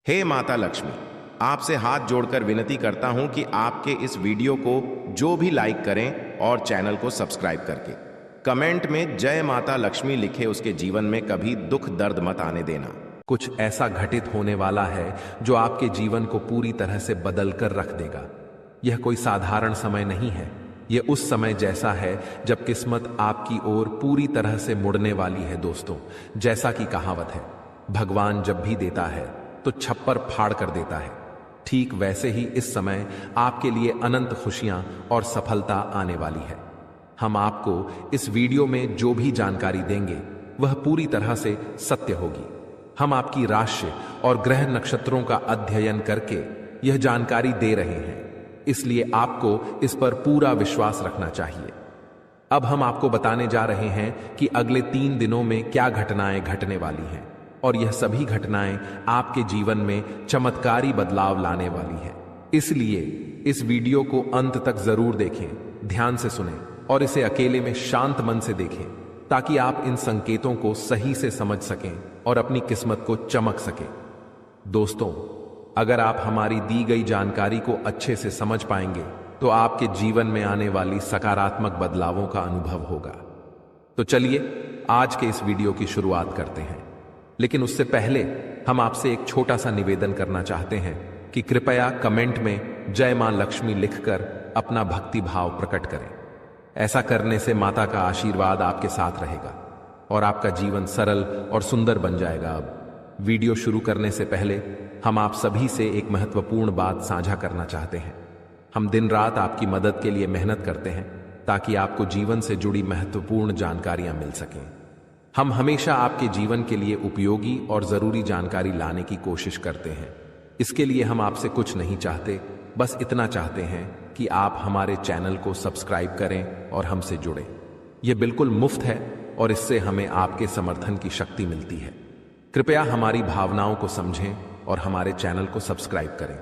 हे माता लक्ष्मी, आपसे हाथ जोड़कर विनती करता हूं कि आपके इस वीडियो को जो भी लाइक करें और चैनल को सब्सक्राइब करके कमेंट में जय माता लक्ष्मी लिखे, उसके जीवन में कभी दुख दर्द मत आने देना। कुछ ऐसा घटित होने वाला है जो आपके जीवन को पूरी तरह से बदल कर रख देगा। यह कोई साधारण समय नहीं है। यह उस समय जैसा है जब किस्मत आपकी ओर पूरी तरह से मुड़ने वाली है। दोस्तों, जैसा कि कहावत है, भगवान जब भी देता है तो छप्पर फाड़ कर देता है, ठीक वैसे ही इस समय आपके लिए अनंत खुशियां और सफलता आने वाली है। हम आपको इस वीडियो में जो भी जानकारी देंगे वह पूरी तरह से सत्य होगी। हम आपकी राशि और ग्रह नक्षत्रों का अध्ययन करके यह जानकारी दे रहे हैं, इसलिए आपको इस पर पूरा विश्वास रखना चाहिए। अब हम आपको बताने जा रहे हैं कि अगले 3 दिनों में क्या घटनाएं घटने वाली हैं, और यह सभी घटनाएं आपके जीवन में चमत्कारी बदलाव लाने वाली है। इसलिए इस वीडियो को अंत तक जरूर देखें, ध्यान से सुनें और इसे अकेले में शांत मन से देखें, ताकि आप इन संकेतों को सही से समझ सकें और अपनी किस्मत को चमक सकें। दोस्तों, अगर आप हमारी दी गई जानकारी को अच्छे से समझ पाएंगे तो आपके जीवन में आने वाली सकारात्मक बदलावों का अनुभव होगा। तो चलिए आज के इस वीडियो की शुरुआत करते हैं। लेकिन उससे पहले हम आपसे एक छोटा सा निवेदन करना चाहते हैं कि कृपया कमेंट में जय मां लक्ष्मी लिखकर अपना भक्ति भाव प्रकट करें। ऐसा करने से माता का आशीर्वाद आपके साथ रहेगा और आपका जीवन सरल और सुंदर बन जाएगा। अब वीडियो शुरू करने से पहले हम आप सभी से एक महत्वपूर्ण बात साझा करना चाहते हैं। हम दिन रात आपकी मदद के लिए मेहनत करते हैं ताकि आपको जीवन से जुड़ी महत्वपूर्ण जानकारियां मिल सकें। हम हमेशा आपके जीवन के लिए उपयोगी और जरूरी जानकारी लाने की कोशिश करते हैं। इसके लिए हम आपसे कुछ नहीं चाहते, बस इतना चाहते हैं कि आप हमारे चैनल को सब्सक्राइब करें और हमसे जुड़ें। यह बिल्कुल मुफ्त है और इससे हमें आपके समर्थन की शक्ति मिलती है। कृपया हमारी भावनाओं को समझें और हमारे चैनल को सब्सक्राइब करें।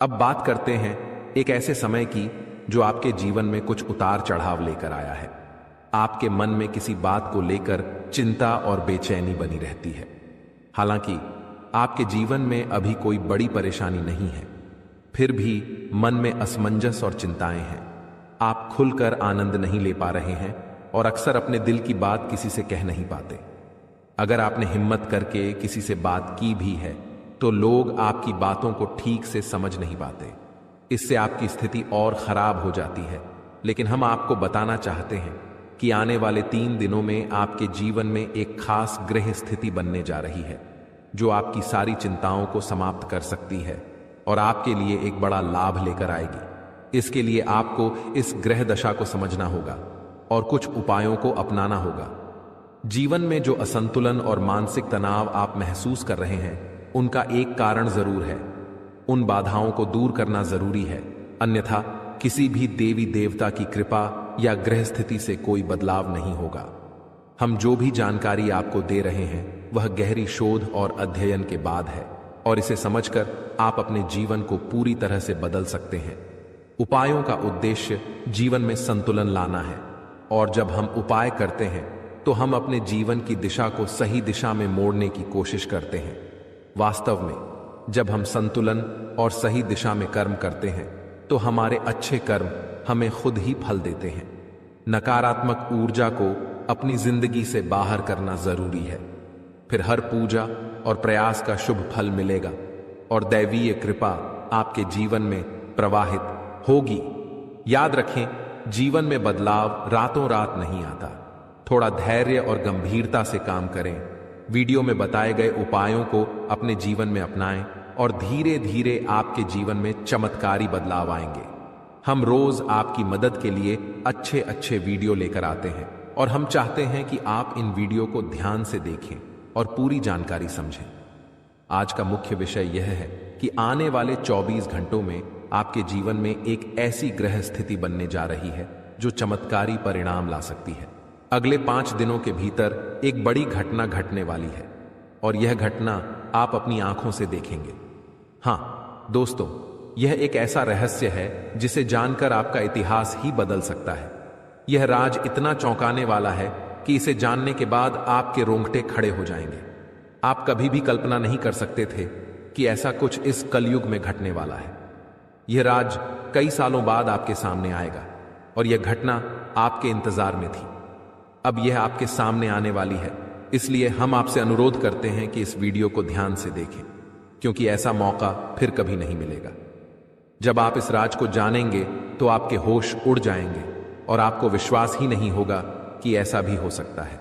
अब बात करते हैं एक ऐसे समय की जो आपके जीवन में कुछ उतार चढ़ाव लेकर आया है। आपके मन में किसी बात को लेकर चिंता और बेचैनी बनी रहती है। हालांकि आपके जीवन में अभी कोई बड़ी परेशानी नहीं है, फिर भी मन में असमंजस और चिंताएं हैं। आप खुलकर आनंद नहीं ले पा रहे हैं और अक्सर अपने दिल की बात किसी से कह नहीं पाते। अगर आपने हिम्मत करके किसी से बात की भी है तो लोग आपकी बातों को ठीक से समझ नहीं पाते। इससे आपकी स्थिति और खराब हो जाती है। लेकिन हम आपको बताना चाहते हैं कि आने वाले 3 दिनों में आपके जीवन में एक खास ग्रह स्थिति बनने जा रही है जो आपकी सारी चिंताओं को समाप्त कर सकती है और आपके लिए एक बड़ा लाभ लेकर आएगी। इसके लिए आपको इस ग्रह दशा को समझना होगा और कुछ उपायों को अपनाना होगा। जीवन में जो असंतुलन और मानसिक तनाव आप महसूस कर रहे हैं, उनका एक कारण जरूर है। उन बाधाओं को दूर करना जरूरी है, अन्यथा किसी भी देवी देवता की कृपा या ग्रह स्थिति से कोई बदलाव नहीं होगा। हम जो भी जानकारी आपको दे रहे हैं वह गहरी शोध और अध्ययन के बाद है और इसे समझकर आप अपने जीवन को पूरी तरह से बदल सकते हैं। उपायों का उद्देश्य जीवन में संतुलन लाना है, और जब हम उपाय करते हैं तो हम अपने जीवन की दिशा को सही दिशा में मोड़ने की कोशिश करते हैं। वास्तव में जब हम संतुलन और सही दिशा में कर्म करते हैं तो हमारे अच्छे कर्म हमें खुद ही फल देते हैं। नकारात्मक ऊर्जा को अपनी जिंदगी से बाहर करना जरूरी है, फिर हर पूजा और प्रयास का शुभ फल मिलेगा और दैवीय कृपा आपके जीवन में प्रवाहित होगी। याद रखें, जीवन में बदलाव रातों रात नहीं आता। थोड़ा धैर्य और गंभीरता से काम करें। वीडियो में बताए गए उपायों को अपने जीवन में अपनाएं और धीरे धीरे आपके जीवन में चमत्कारी बदलाव आएंगे। हम रोज आपकी मदद के लिए अच्छे अच्छे वीडियो लेकर आते हैं और हम चाहते हैं कि आप इन वीडियो को ध्यान से देखें और पूरी जानकारी समझें। आज का मुख्य विषय यह है कि आने वाले 24 घंटों में आपके जीवन में एक ऐसी ग्रह स्थिति बनने जा रही है जो चमत्कारी परिणाम ला सकती है। अगले 5 दिनों के भीतर एक बड़ी घटना घटने वाली है और यह घटना आप अपनी आंखों से देखेंगे। हाँ दोस्तों, यह एक ऐसा रहस्य है जिसे जानकर आपका इतिहास ही बदल सकता है। यह राज इतना चौंकाने वाला है कि इसे जानने के बाद आपके रोंगटे खड़े हो जाएंगे। आप कभी भी कल्पना नहीं कर सकते थे कि ऐसा कुछ इस कलयुग में घटने वाला है। यह राज कई सालों बाद आपके सामने आएगा और यह घटना आपके इंतजार में थी। अब यह आपके सामने आने वाली है, इसलिए हम आपसे अनुरोध करते हैं कि इस वीडियो को ध्यान से देखें, क्योंकि ऐसा मौका फिर कभी नहीं मिलेगा। जब आप इस राज को जानेंगे तो आपके होश उड़ जाएंगे और आपको विश्वास ही नहीं होगा कि ऐसा भी हो सकता है।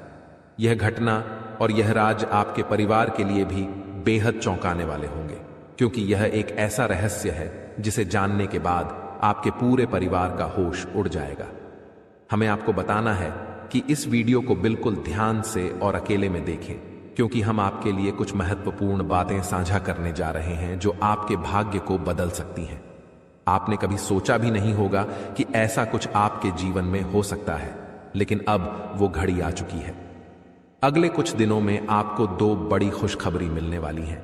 यह घटना और यह राज आपके परिवार के लिए भी बेहद चौंकाने वाले होंगे, क्योंकि यह एक ऐसा रहस्य है जिसे जानने के बाद आपके पूरे परिवार का होश उड़ जाएगा। हमें आपको बताना है कि इस वीडियो को बिल्कुल ध्यान से और अकेले में देखें, क्योंकि हम आपके लिए कुछ महत्वपूर्ण बातें साझा करने जा रहे हैं जो आपके भाग्य को बदल सकती हैं। आपने कभी सोचा भी नहीं होगा कि ऐसा कुछ आपके जीवन में हो सकता है, लेकिन अब वो घड़ी आ चुकी है। अगले कुछ दिनों में आपको दो बड़ी खुशखबरी मिलने वाली हैं।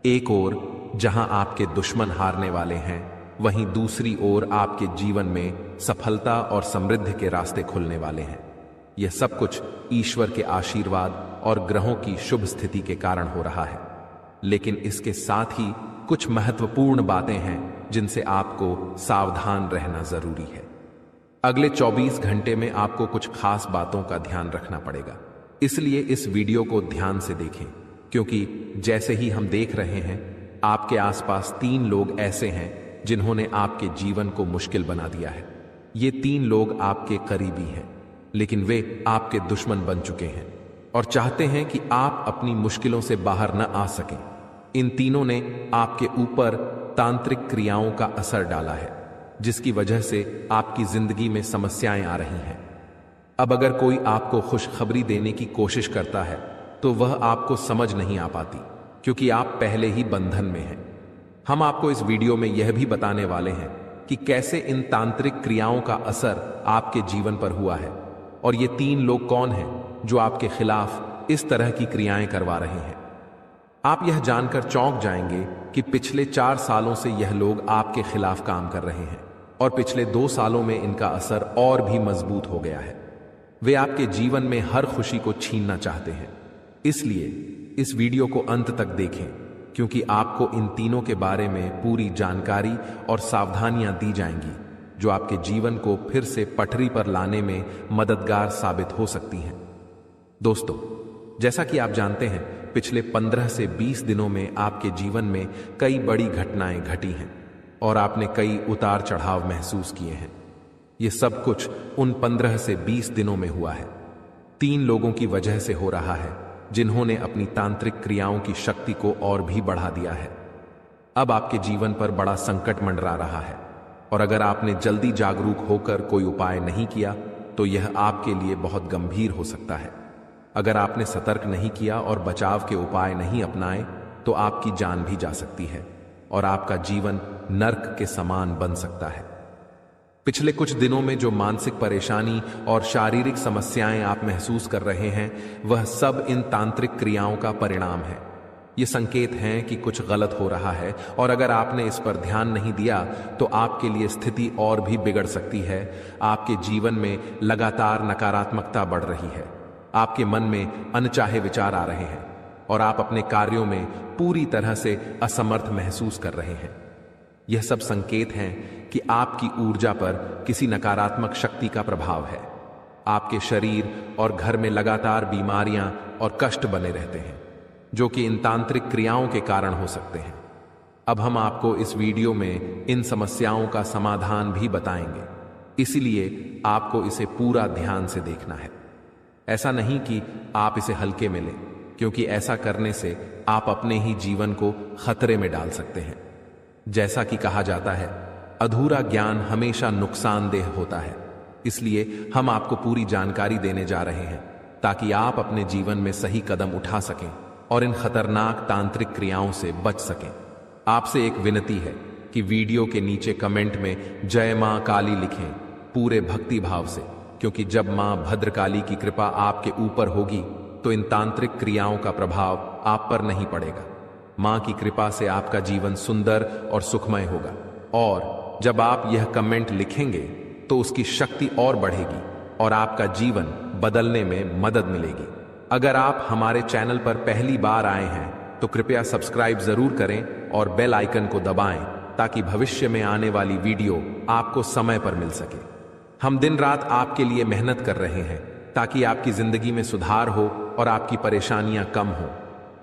एक ओर जहां आपके दुश्मन हारने वाले हैं, वहीं दूसरी ओर आपके जीवन में सफलता और समृद्धि के रास्ते खुलने वाले हैं। यह सब कुछ ईश्वर के आशीर्वाद और ग्रहों की शुभ स्थिति के कारण हो रहा है, लेकिन इसके साथ ही कुछ महत्वपूर्ण बातें हैं जिनसे आपको सावधान रहना जरूरी है। अगले 24 घंटे में आपको कुछ खास बातों का ध्यान रखना पड़ेगा, इसलिए इस वीडियो को ध्यान से देखें, क्योंकि जैसे ही हम देख रहे हैं, आपके आसपास 3 लोग ऐसे हैं जिन्होंने आपके जीवन को मुश्किल बना दिया है। ये 3 लोग आपके करीबी हैं, लेकिन वे आपके दुश्मन बन चुके हैं और चाहते हैं कि आप अपनी मुश्किलों से बाहर न आ सकें। इन तीनों ने आपके ऊपर तांत्रिक क्रियाओं का असर डाला है, जिसकी वजह से आपकी जिंदगी में समस्याएं आ रही हैं। अब अगर कोई आपको खुशखबरी देने की कोशिश करता है तो वह आपको समझ नहीं आ पाती, क्योंकि आप पहले ही बंधन में हैं। हम आपको इस वीडियो में यह भी बताने वाले हैं कि कैसे इन तांत्रिक क्रियाओं का असर आपके जीवन पर हुआ है और ये 3 लोग कौन हैं जो आपके खिलाफ इस तरह की क्रियाएं करवा रहे हैं। आप यह जानकर चौंक जाएंगे कि पिछले 4 सालों से यह लोग आपके खिलाफ काम कर रहे हैं और पिछले 2 सालों में इनका असर और भी मजबूत हो गया है। वे आपके जीवन में हर खुशी को छीनना चाहते हैं, इसलिए इस वीडियो को अंत तक देखें, क्योंकि आपको इन तीनों के बारे में पूरी जानकारी और सावधानियां दी जाएंगी जो आपके जीवन को फिर से पटरी पर लाने में मददगार साबित हो सकती हैं। दोस्तों, जैसा कि आप जानते हैं, पिछले 15 से 20 दिनों में आपके जीवन में कई बड़ी घटनाएं घटी हैं और आपने कई उतार चढ़ाव महसूस किए हैं। यह सब कुछ उन 15 से 20 दिनों में हुआ है। 3 लोगों की वजह से हो रहा है जिन्होंने अपनी तांत्रिक क्रियाओं की शक्ति को और भी बढ़ा दिया है। अब आपके जीवन पर बड़ा संकट मंडरा रहा है और अगर आपने जल्दी जागरूक होकर कोई उपाय नहीं किया तो यह आपके लिए बहुत गंभीर हो सकता है। अगर आपने सतर्क नहीं किया और बचाव के उपाय नहीं अपनाए तो आपकी जान भी जा सकती है और आपका जीवन नर्क के समान बन सकता है। पिछले कुछ दिनों में जो मानसिक परेशानी और शारीरिक समस्याएं आप महसूस कर रहे हैं, वह सब इन तांत्रिक क्रियाओं का परिणाम है। ये संकेत हैं कि कुछ गलत हो रहा है और अगर आपने इस पर ध्यान नहीं दिया तो आपके लिए स्थिति और भी बिगड़ सकती है। आपके जीवन में लगातार नकारात्मकता बढ़ रही है, आपके मन में अनचाहे विचार आ रहे हैं और आप अपने कार्यों में पूरी तरह से असमर्थ महसूस कर रहे हैं। यह सब संकेत हैं कि आपकी ऊर्जा पर किसी नकारात्मक शक्ति का प्रभाव है। आपके शरीर और घर में लगातार बीमारियां और कष्ट बने रहते हैं, जो कि इन तांत्रिक क्रियाओं के कारण हो सकते हैं। अब हम आपको इस वीडियो में इन समस्याओं का समाधान भी बताएंगे, इसलिए आपको इसे पूरा ध्यान से देखना है। ऐसा नहीं कि आप इसे हल्के में लें, क्योंकि ऐसा करने से आप अपने ही जीवन को खतरे में डाल सकते हैं। जैसा कि कहा जाता है, अधूरा ज्ञान हमेशा नुकसानदेह होता है, इसलिए हम आपको पूरी जानकारी देने जा रहे हैं ताकि आप अपने जीवन में सही कदम उठा सकें और इन खतरनाक तांत्रिक क्रियाओं से बच सकें। आपसे एक विनती है कि वीडियो के नीचे कमेंट में जय मां काली लिखें पूरे भक्ति भाव से, क्योंकि जब मां भद्रकाली की कृपा आपके ऊपर होगी तो इन तांत्रिक क्रियाओं का प्रभाव आप पर नहीं पड़ेगा। मां की कृपा से आपका जीवन सुंदर और सुखमय होगा और जब आप यह कमेंट लिखेंगे तो उसकी शक्ति और बढ़ेगी और आपका जीवन बदलने में मदद मिलेगी। अगर आप हमारे चैनल पर पहली बार आए हैं तो कृपया सब्सक्राइब जरूर करें और बेल आइकन को दबाएं ताकि भविष्य में आने वाली वीडियो आपको समय पर मिल सके। हम दिन रात आपके लिए मेहनत कर रहे हैं ताकि आपकी जिंदगी में सुधार हो और आपकी परेशानियां कम हो।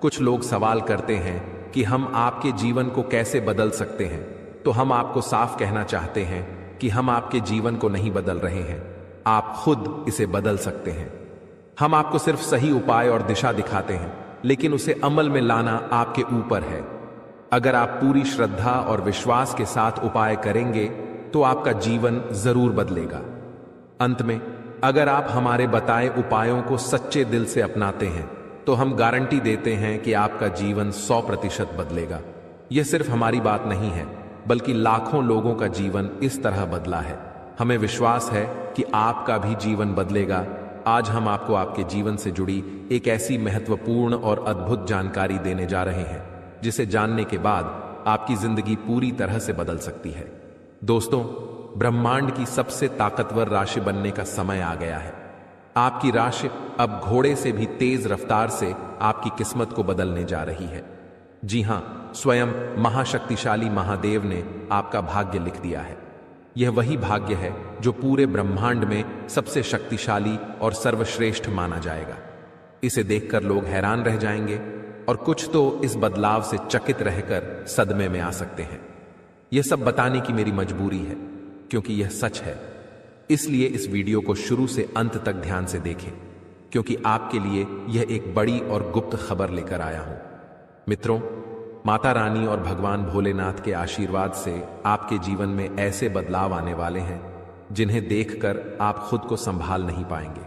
कुछ लोग सवाल करते हैं कि हम आपके जीवन को कैसे बदल सकते हैं, तो हम आपको साफ कहना चाहते हैं कि हम आपके जीवन को नहीं बदल रहे हैं, आप खुद इसे बदल सकते हैं। हम आपको सिर्फ सही उपाय और दिशा दिखाते हैं, लेकिन उसे अमल में लाना आपके ऊपर है। अगर आप पूरी श्रद्धा और विश्वास के साथ उपाय करेंगे तो आपका जीवन जरूर बदलेगा। अंत में, अगर आप हमारे बताए उपायों को सच्चे दिल से अपनाते हैं तो हम गारंटी देते हैं कि आपका जीवन 100% बदलेगा। यह सिर्फ हमारी बात नहीं है, बल्कि लाखों लोगों का जीवन इस तरह बदला है। हमें विश्वास है कि आपका भी जीवन बदलेगा। आज हम आपको आपके जीवन से जुड़ी एक ऐसी महत्वपूर्ण और अद्भुत जानकारी देने जा रहे हैं जिसे जानने के बाद आपकी जिंदगी पूरी तरह से बदल सकती है। दोस्तों, ब्रह्मांड की सबसे ताकतवर राशि बनने का समय आ गया है। आपकी राशि अब घोड़े से भी तेज रफ्तार से आपकी किस्मत को बदलने जा रही है। जी हां, स्वयं महाशक्तिशाली महादेव ने आपका भाग्य लिख दिया है। यह वही भाग्य है जो पूरे ब्रह्मांड में सबसे शक्तिशाली और सर्वश्रेष्ठ माना जाएगा। इसे देखकर लोग हैरान रह जाएंगे और कुछ तो इस बदलाव से चकित रहकर सदमे में आ सकते हैं। यह सब बताने की मेरी मजबूरी है, क्योंकि यह सच है। इसलिए इस वीडियो को शुरू से अंत तक ध्यान से देखें, क्योंकि आपके लिए यह एक बड़ी और गुप्त खबर लेकर आया हूं। मित्रों, माता रानी और भगवान भोलेनाथ के आशीर्वाद से आपके जीवन में ऐसे बदलाव आने वाले हैं जिन्हें देखकर आप खुद को संभाल नहीं पाएंगे।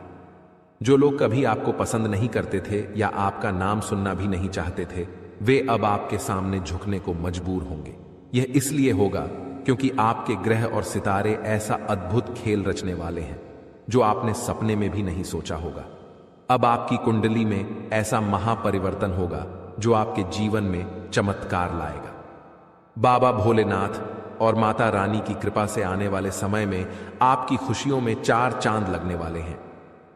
जो लोग कभी आपको पसंद नहीं करते थे या आपका नाम सुनना भी नहीं चाहते थे, वे अब आपके सामने झुकने को मजबूर होंगे। यह इसलिए होगा क्योंकि आपके ग्रह और सितारे ऐसा अद्भुत खेल रचने वाले हैं जो आपने सपने में भी नहीं सोचा होगा। अब आपकी कुंडली में ऐसा महापरिवर्तन होगा जो आपके जीवन में चमत्कार लाएगा। बाबा भोलेनाथ और माता रानी की कृपा से आने वाले समय में आपकी खुशियों में 4 चांद लगने वाले हैं।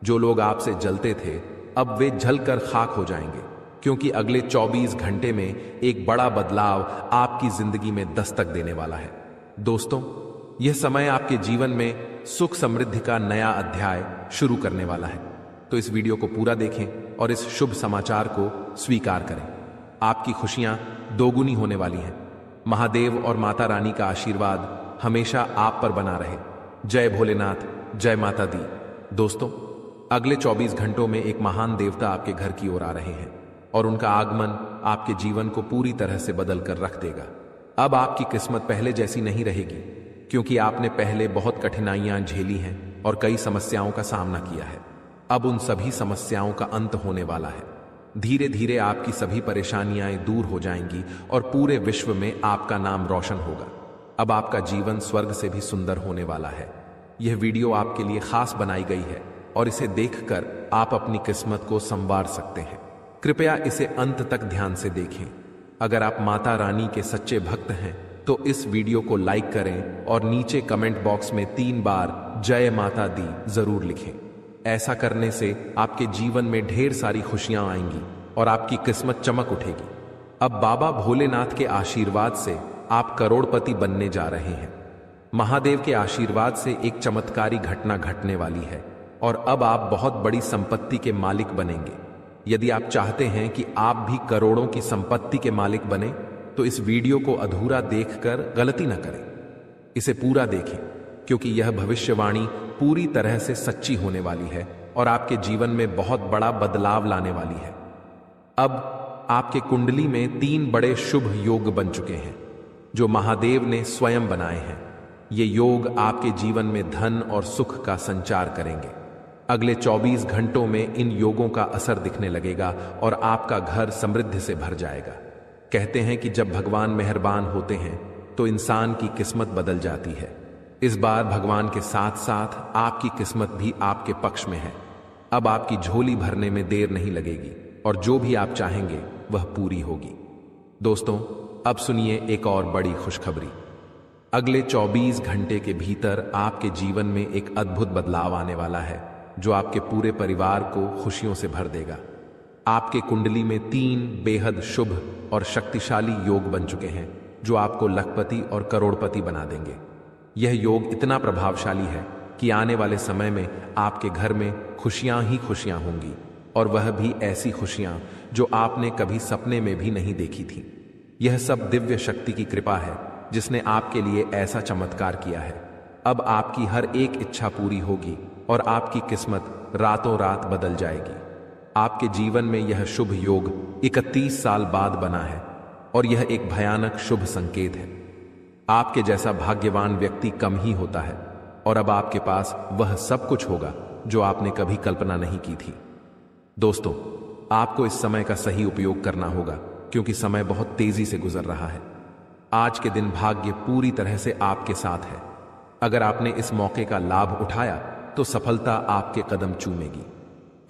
जो लोग आपसे जलते थे, अब वे जलकर खाक हो जाएंगे, क्योंकि अगले 24 घंटे में एक बड़ा बदलाव आपकी जिंदगी में दस्तक देने वाला है। दोस्तों, यह समय आपके जीवन में सुख समृद्धि का नया अध्याय शुरू करने वाला है। तो इस वीडियो को पूरा देखें और इस शुभ समाचार को स्वीकार करें। आपकी खुशियां दोगुनी होने वाली हैं। महादेव और माता रानी का आशीर्वाद हमेशा आप पर बना रहे। जय भोलेनाथ, जय माता दी। दोस्तों, अगले 24 घंटों में एक महान देवता आपके घर की ओर आ रहे हैं और उनका आगमन आपके जीवन को पूरी तरह से बदल कर रख देगा। अब आपकी किस्मत पहले जैसी नहीं रहेगी, क्योंकि आपने पहले बहुत कठिनाइयां झेली हैं और कई समस्याओं का सामना किया है। अब उन सभी समस्याओं का अंत होने वाला है। धीरे धीरे आपकी सभी परेशानियां दूर हो जाएंगी और पूरे विश्व में आपका नाम रोशन होगा। अब आपका जीवन स्वर्ग से भी सुंदर होने वाला है। यह वीडियो आपके लिए खास बनाई गई है और इसे देखकर आप अपनी किस्मत को संवार सकते हैं। कृपया इसे अंत तक ध्यान से देखें। अगर आप माता रानी के सच्चे भक्त हैं तो इस वीडियो को लाइक करें और नीचे कमेंट बॉक्स में 3 बार जय माता दी जरूर लिखें। ऐसा करने से आपके जीवन में ढेर सारी खुशियां आएंगी और आपकी किस्मत चमक उठेगी। अब बाबा भोलेनाथ के आशीर्वाद से आप करोड़पति बनने जा रहे हैं। महादेव के आशीर्वाद से एक चमत्कारी घटना घटने वाली है और अब आप बहुत बड़ी संपत्ति के मालिक बनेंगे। यदि आप चाहते हैं कि आप भी करोड़ों की संपत्ति के मालिक बने, तो इस वीडियो को अधूरा देखकर गलती न करें। इसे पूरा देखें, क्योंकि यह भविष्यवाणी पूरी तरह से सच्ची होने वाली है और आपके जीवन में बहुत बड़ा बदलाव लाने वाली है। अब आपके कुंडली में 3 बड़े शुभ योग बन चुके हैं जो महादेव ने स्वयं बनाए हैं। ये योग आपके जीवन में धन और सुख का संचार करेंगे। अगले 24 घंटों में इन योगों का असर दिखने लगेगा और आपका घर समृद्धि से भर जाएगा। कहते हैं कि जब भगवान मेहरबान होते हैं तो इंसान की किस्मत बदल जाती है। इस बार भगवान के साथ साथ आपकी किस्मत भी आपके पक्ष में है। अब आपकी झोली भरने में देर नहीं लगेगी और जो भी आप चाहेंगे वह पूरी होगी। दोस्तों, अब सुनिए एक और बड़ी खुशखबरी। अगले 24 घंटे के भीतर आपके जीवन में एक अद्भुत बदलाव आने वाला है जो आपके पूरे परिवार को खुशियों से भर देगा। आपके कुंडली में 3 बेहद शुभ और शक्तिशाली योग बन चुके हैं जो आपको लखपति और करोड़पति बना देंगे। यह योग इतना प्रभावशाली है कि आने वाले समय में आपके घर में खुशियां ही खुशियां होंगी, और वह भी ऐसी खुशियां जो आपने कभी सपने में भी नहीं देखी थी। यह सब दिव्य शक्ति की कृपा है जिसने आपके लिए ऐसा चमत्कार किया है। अब आपकी हर एक इच्छा पूरी होगी और आपकी किस्मत रातों रात बदल जाएगी। आपके जीवन में यह शुभ योग 31 साल बाद बना है और यह एक भयानक शुभ संकेत है। आपके जैसा भाग्यवान व्यक्ति कम ही होता है और अब आपके पास वह सब कुछ होगा जो आपने कभी कल्पना नहीं की थी। दोस्तों, आपको इस समय का सही उपयोग करना होगा क्योंकि समय बहुत तेजी से गुजर रहा है। आज के दिन भाग्य पूरी तरह से आपके साथ है। अगर आपने इस मौके का लाभ उठाया तो सफलता आपके कदम चूमेगी।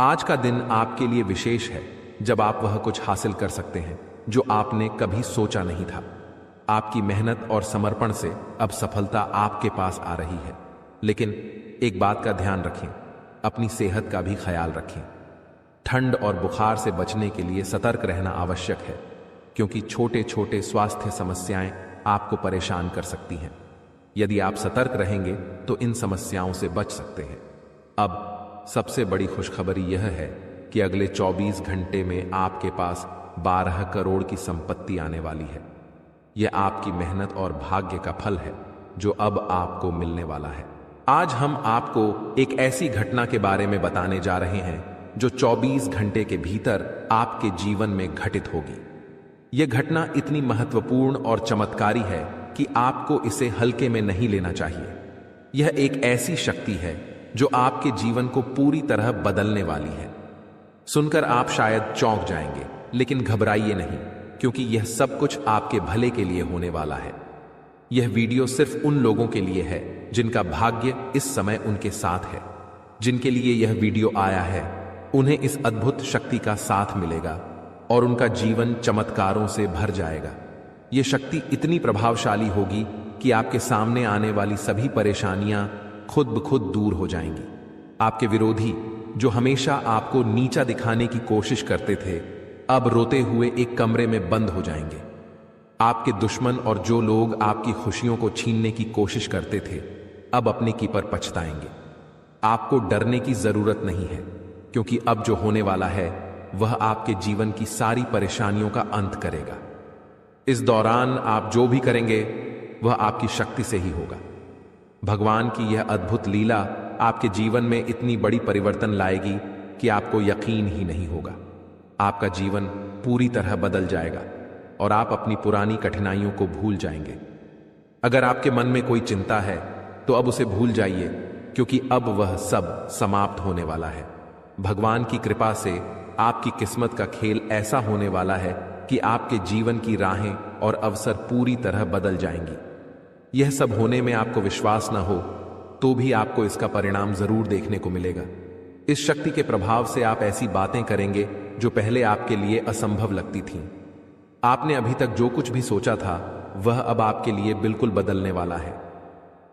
आज का दिन आपके लिए विशेष है जब आप वह कुछ हासिल कर सकते हैं जो आपने कभी सोचा नहीं था। आपकी मेहनत और समर्पण से अब सफलता आपके पास आ रही है। लेकिन एक बात का ध्यान रखें, अपनी सेहत का भी ख्याल रखें। ठंड और बुखार से बचने के लिए सतर्क रहना आवश्यक है क्योंकि छोटे छोटे स्वास्थ्य समस्याएं आपको परेशान कर सकती हैं। यदि आप सतर्क रहेंगे तो इन समस्याओं से बच सकते हैं। अब सबसे बड़ी खुशखबरी यह है कि अगले 24 घंटे में आपके पास 12 करोड़ की संपत्ति आने वाली है। यह आपकी मेहनत और भाग्य का फल है जो अब आपको मिलने वाला है। आज हम आपको एक ऐसी घटना के बारे में बताने जा रहे हैं जो 24 घंटे के भीतर आपके जीवन में घटित होगी। यह घटना इतनी महत्वपूर्ण और चमत्कारी है कि आपको इसे हल्के में नहीं लेना चाहिए। यह एक ऐसी शक्ति है जो आपके जीवन को पूरी तरह बदलने वाली है। सुनकर आप शायद चौंक जाएंगे, लेकिन घबराइए नहीं क्योंकि यह सब कुछ आपके भले के लिए होने वाला है। यह वीडियो सिर्फ उन लोगों के लिए है जिनका भाग्य इस समय उनके साथ है। जिनके लिए यह वीडियो आया है उन्हें इस अद्भुत शक्ति का साथ मिलेगा और उनका जीवन चमत्कारों से भर जाएगा। यह शक्ति इतनी प्रभावशाली होगी कि आपके सामने आने वाली सभी परेशानियां खुद ब खुद दूर हो जाएंगी। आपके विरोधी जो हमेशा आपको नीचा दिखाने की कोशिश करते थे, अब रोते हुए एक कमरे में बंद हो जाएंगे। आपके दुश्मन और जो लोग आपकी खुशियों को छीनने की कोशिश करते थे, अब अपने की पर पछताएंगे। आपको डरने की जरूरत नहीं है क्योंकि अब जो होने वाला है वह आपके जीवन की सारी परेशानियों का अंत करेगा। इस दौरान आप जो भी करेंगे वह आपकी शक्ति से ही होगा। भगवान की यह अद्भुत लीला आपके जीवन में इतनी बड़ी परिवर्तन लाएगी कि आपको यकीन ही नहीं होगा। आपका जीवन पूरी तरह बदल जाएगा और आप अपनी पुरानी कठिनाइयों को भूल जाएंगे। अगर आपके मन में कोई चिंता है तो अब उसे भूल जाइए क्योंकि अब वह सब समाप्त होने वाला है। भगवान की कृपा से आपकी किस्मत का खेल ऐसा होने वाला है कि आपके जीवन की राहें और अवसर पूरी तरह बदल जाएंगी। यह सब होने में आपको विश्वास न हो तो भी आपको इसका परिणाम जरूर देखने को मिलेगा। इस शक्ति के प्रभाव से आप ऐसी बातें करेंगे जो पहले आपके लिए असंभव लगती थीं। आपने अभी तक जो कुछ भी सोचा था वह अब आपके लिए बिल्कुल बदलने वाला है।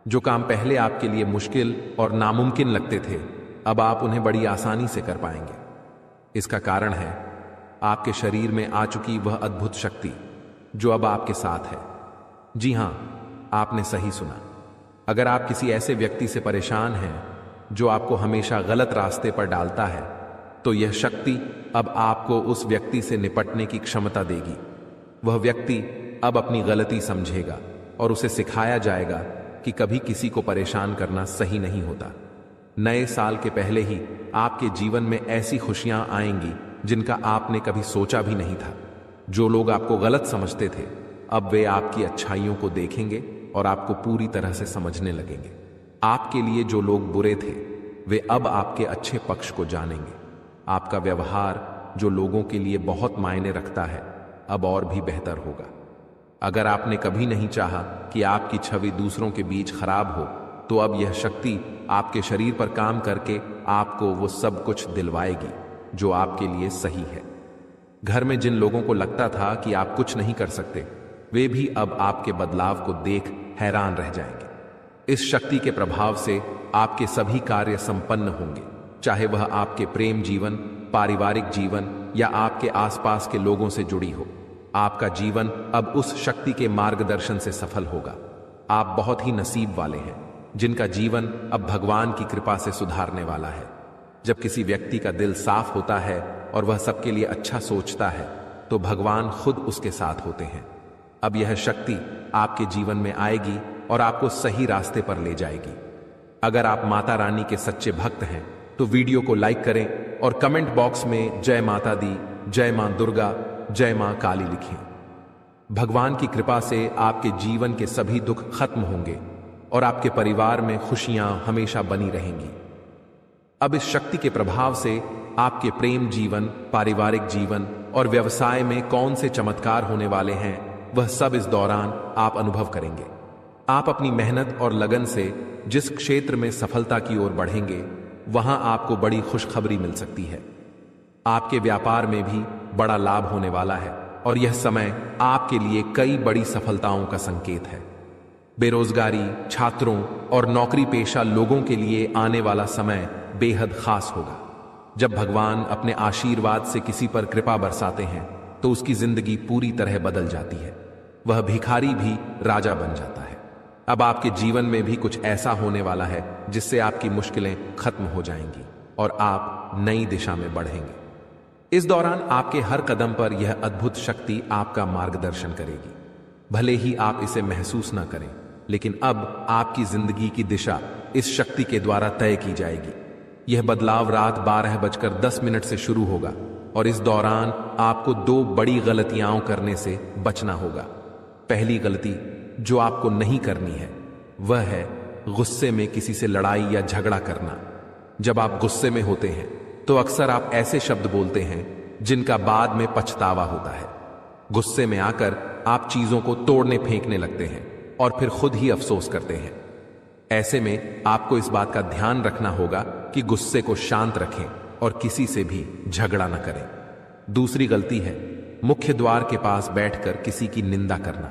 जो काम पहले आपके लिए मुश्किल और नामुमकिन लगते थे, अब आप उन्हें बड़ी आसानी से कर पाएंगे। इसका कारण है आपके शरीर में आ चुकी वह अद्भुत शक्ति जो अब आपके साथ है। जी हां, आपने सही सुना। अगर आप किसी ऐसे व्यक्ति से परेशान हैं जो आपको हमेशा गलत रास्ते पर डालता है, तो यह शक्ति अब आपको उस व्यक्ति से निपटने की क्षमता देगी। वह व्यक्ति अब अपनी गलती समझेगा और उसे सिखाया जाएगा कि कभी किसी को परेशान करना सही नहीं होता। नए साल के पहले ही आपके जीवन में ऐसी खुशियां आएंगी जिनका आपने कभी सोचा भी नहीं था। जो लोग आपको गलत समझते थे, अब वे आपकी अच्छाइयों को देखेंगे और आपको पूरी तरह से समझने लगेंगे। आपके लिए जो लोग बुरे थे, वे अब आपके अच्छे पक्ष को जानेंगे। आपका व्यवहार जो लोगों के लिए बहुत मायने रखता है, अब और भी बेहतर होगा। अगर आपने कभी नहीं चाहा कि आपकी छवि दूसरों के बीच खराब हो, तो अब यह शक्ति आपके शरीर पर काम करके आपको वो सब कुछ दिलवाएगी जो आपके लिए सही है। घर में जिन लोगों को लगता था कि आप कुछ नहीं कर सकते, वे भी अब आपके बदलाव को देख हैरान रह जाएंगे। इस शक्ति के प्रभाव से आपके सभी कार्य संपन्न होंगे, चाहे वह आपके प्रेम जीवन, पारिवारिक जीवन या आपके आसपास के लोगों से जुड़ी हो, आपका जीवन अब उस शक्ति के मार्गदर्शन से सफल होगा। आप बहुत ही नसीब वाले हैं जिनका जीवन अब भगवान की कृपा से सुधारने वाला है। जब किसी व्यक्ति का दिल साफ होता है और वह सबके लिए अच्छा सोचता है तो भगवान खुद उसके साथ होते हैं। अब यह शक्ति आपके जीवन में आएगी और आपको सही रास्ते पर ले जाएगी। अगर आप माता रानी के सच्चे भक्त हैं तो वीडियो को लाइक करें और कमेंट बॉक्स में जय माता दी, जय मां दुर्गा, जय मां काली लिखें। भगवान की कृपा से आपके जीवन के सभी दुख खत्म होंगे और आपके परिवार में खुशियां हमेशा बनी रहेंगी। अब इस शक्ति के प्रभाव से आपके प्रेम जीवन, पारिवारिक जीवन और व्यवसाय में कौन से चमत्कार होने वाले हैं, वह सब इस दौरान आप अनुभव करेंगे। आप अपनी मेहनत और लगन से जिस क्षेत्र में सफलता की ओर बढ़ेंगे, वहां आपको बड़ी खुशखबरी मिल सकती है। आपके व्यापार में भी बड़ा लाभ होने वाला है और यह समय आपके लिए कई बड़ी सफलताओं का संकेत है। बेरोजगारी, छात्रों और नौकरी पेशा लोगों के लिए आने वाला समय बेहद खास होगा। जब भगवान अपने आशीर्वाद से किसी पर कृपा बरसाते हैं तो उसकी जिंदगी पूरी तरह बदल जाती है। वह भिखारी भी राजा बन जाता है। अब आपके जीवन में भी कुछ ऐसा होने वाला है जिससे आपकी मुश्किलें खत्म हो जाएंगी और आप नई दिशा में बढ़ेंगे। इस दौरान आपके हर कदम पर यह अद्भुत शक्ति आपका मार्गदर्शन करेगी। भले ही आप इसे महसूस ना करें, लेकिन अब आपकी जिंदगी की दिशा इस शक्ति के द्वारा तय की जाएगी। यह बदलाव रात 12:10 से शुरू होगा और इस दौरान आपको 2 बड़ी गलतियां करने से बचना होगा। पहली गलती जो आपको नहीं करनी है वह है गुस्से में किसी से लड़ाई या झगड़ा करना। जब आप गुस्से में होते हैं तो अक्सर आप ऐसे शब्द बोलते हैं जिनका बाद में पछतावा होता है। गुस्से में आकर आप चीजों को तोड़ने फेंकने लगते हैं और फिर खुद ही अफसोस करते हैं। ऐसे में आपको इस बात का ध्यान रखना होगा कि गुस्से को शांत रखें और किसी से भी झगड़ा न करें। दूसरी गलती है मुख्य द्वार के पास बैठकर किसी की निंदा करना।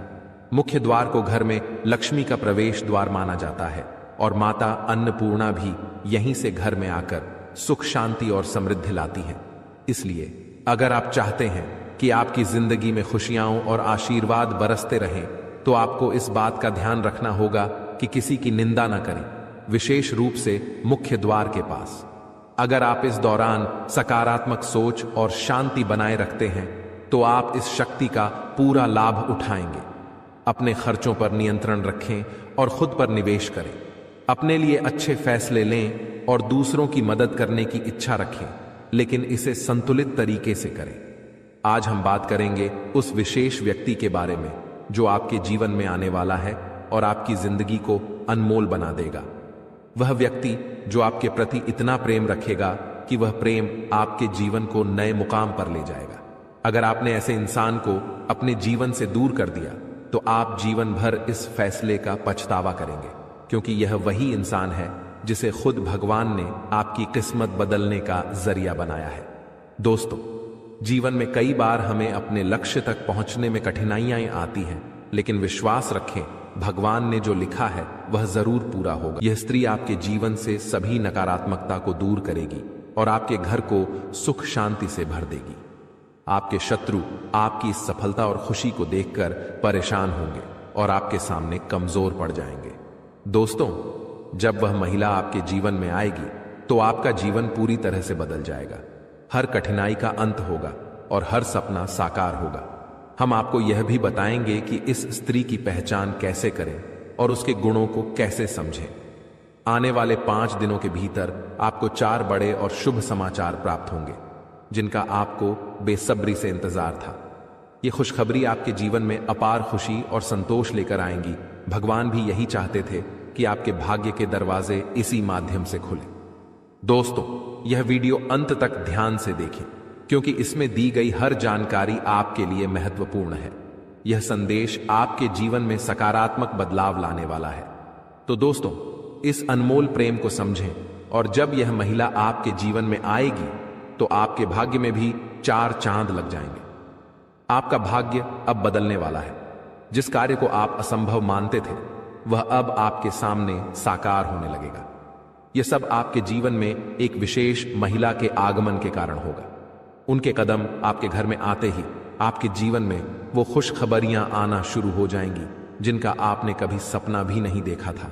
मुख्य द्वार को घर में लक्ष्मी का प्रवेश द्वार माना जाता है और माता अन्नपूर्णा भी यहीं से घर में आकर सुख, शांति और समृद्धि लाती हैं। इसलिए अगर आप चाहते हैं कि आपकी जिंदगी में खुशियां और आशीर्वाद बरसते रहें तो आपको इस बात का ध्यान रखना होगा कि किसी की निंदा न करें, विशेष रूप से मुख्य द्वार के पास। अगर आप इस दौरान सकारात्मक सोच और शांति बनाए रखते हैं तो आप इस शक्ति का पूरा लाभ उठाएंगे। अपने खर्चों पर नियंत्रण रखें और खुद पर निवेश करें। अपने लिए अच्छे फैसले लें और दूसरों की मदद करने की इच्छा रखें, लेकिन इसे संतुलित तरीके से करें। आज हम बात करेंगे उस विशेष व्यक्ति के बारे में जो आपके जीवन में आने वाला है और आपकी जिंदगी को अनमोल बना देगा। वह व्यक्ति जो आपके प्रति इतना प्रेम रखेगा कि वह प्रेम आपके जीवन को नए मुकाम पर ले जाएगा। अगर आपने ऐसे इंसान को अपने जीवन से दूर कर दिया तो आप जीवन भर इस फैसले का पछतावा करेंगे, क्योंकि यह वही इंसान है जिसे खुद भगवान ने आपकी किस्मत बदलने का जरिया बनाया है। दोस्तों, जीवन में कई बार हमें अपने लक्ष्य तक पहुंचने में कठिनाइयां आती हैं, लेकिन विश्वास रखें, भगवान ने जो लिखा है वह जरूर पूरा होगा। यह स्त्री आपके जीवन से सभी नकारात्मकता को दूर करेगी और आपके घर को सुख शांति से भर देगी। आपके शत्रु आपकी इस सफलता और खुशी को देखकर परेशान होंगे और आपके सामने कमजोर पड़ जाएंगे। दोस्तों, जब वह महिला आपके जीवन में आएगी तो आपका जीवन पूरी तरह से बदल जाएगा। हर कठिनाई का अंत होगा और हर सपना साकार होगा। हम आपको यह भी बताएंगे कि इस स्त्री की पहचान कैसे करें और उसके गुणों को कैसे समझें। आने वाले 5 दिनों के भीतर आपको 4 बड़े और शुभ समाचार प्राप्त होंगे जिनका आपको बेसब्री से इंतजार था। ये खुशखबरी आपके जीवन में अपार खुशी और संतोष लेकर आएंगी। भगवान भी यही चाहते थे कि आपके भाग्य के दरवाजे इसी माध्यम से खुले। दोस्तों, यह वीडियो अंत तक ध्यान से देखें, क्योंकि इसमें दी गई हर जानकारी आपके लिए महत्वपूर्ण है। यह संदेश आपके जीवन में सकारात्मक बदलाव लाने वाला है। तो दोस्तों, इस अनमोल प्रेम को समझें और जब यह महिला आपके जीवन में आएगी तो आपके भाग्य में भी 4 चांद लग जाएंगे। आपका भाग्य अब बदलने वाला है। जिस कार्य को आप असंभव मानते थे वह अब आपके सामने साकार होने लगेगा। यह सब आपके जीवन में एक विशेष महिला के आगमन के कारण होगा। उनके कदम आपके घर में आते ही आपके जीवन में वो खुशखबरियां आना शुरू हो जाएंगी जिनका आपने कभी सपना भी नहीं देखा था।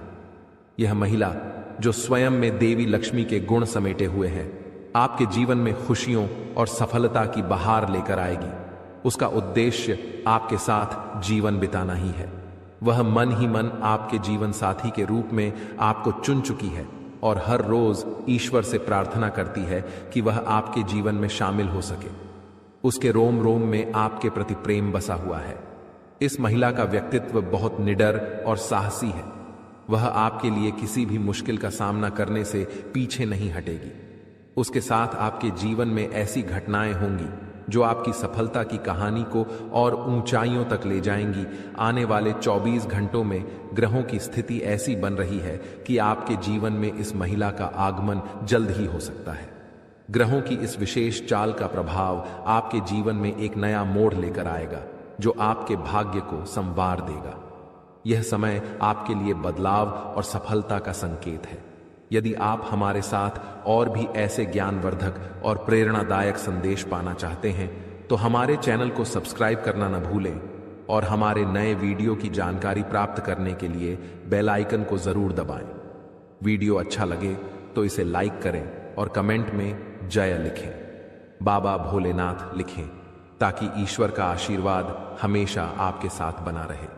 यह महिला जो स्वयं में देवी लक्ष्मी के गुण समेटे हुए है, आपके जीवन में खुशियों और सफलता की बहार लेकर आएगी। उसका उद्देश्य आपके साथ जीवन बिताना ही है। वह मन ही मन आपके जीवन साथी के रूप में आपको चुन चुकी है और हर रोज ईश्वर से प्रार्थना करती है कि वह आपके जीवन में शामिल हो सके। उसके रोम रोम में आपके प्रति प्रेम बसा हुआ है। इस महिला का व्यक्तित्व बहुत निडर और साहसी है। वह आपके लिए किसी भी मुश्किल का सामना करने से पीछे नहीं हटेगी। उसके साथ आपके जीवन में ऐसी घटनाएं होंगी जो आपकी सफलता की कहानी को और ऊंचाइयों तक ले जाएंगी। आने वाले 24 घंटों में ग्रहों की स्थिति ऐसी बन रही है कि आपके जीवन में इस महिला का आगमन जल्द ही हो सकता है। ग्रहों की इस विशेष चाल का प्रभाव आपके जीवन में एक नया मोड़ लेकर आएगा जो आपके भाग्य को संवार देगा। यह समय आपके लिए बदलाव और सफलता का संकेत है। यदि आप हमारे साथ और भी ऐसे ज्ञानवर्धक और प्रेरणादायक संदेश पाना चाहते हैं तो हमारे चैनल को सब्सक्राइब करना न भूलें और हमारे नए वीडियो की जानकारी प्राप्त करने के लिए बेल आइकन को जरूर दबाएं। वीडियो अच्छा लगे तो इसे लाइक करें और कमेंट में जय लिखें, बाबा भोलेनाथ लिखें, ताकि ईश्वर का आशीर्वाद हमेशा आपके साथ बना रहे।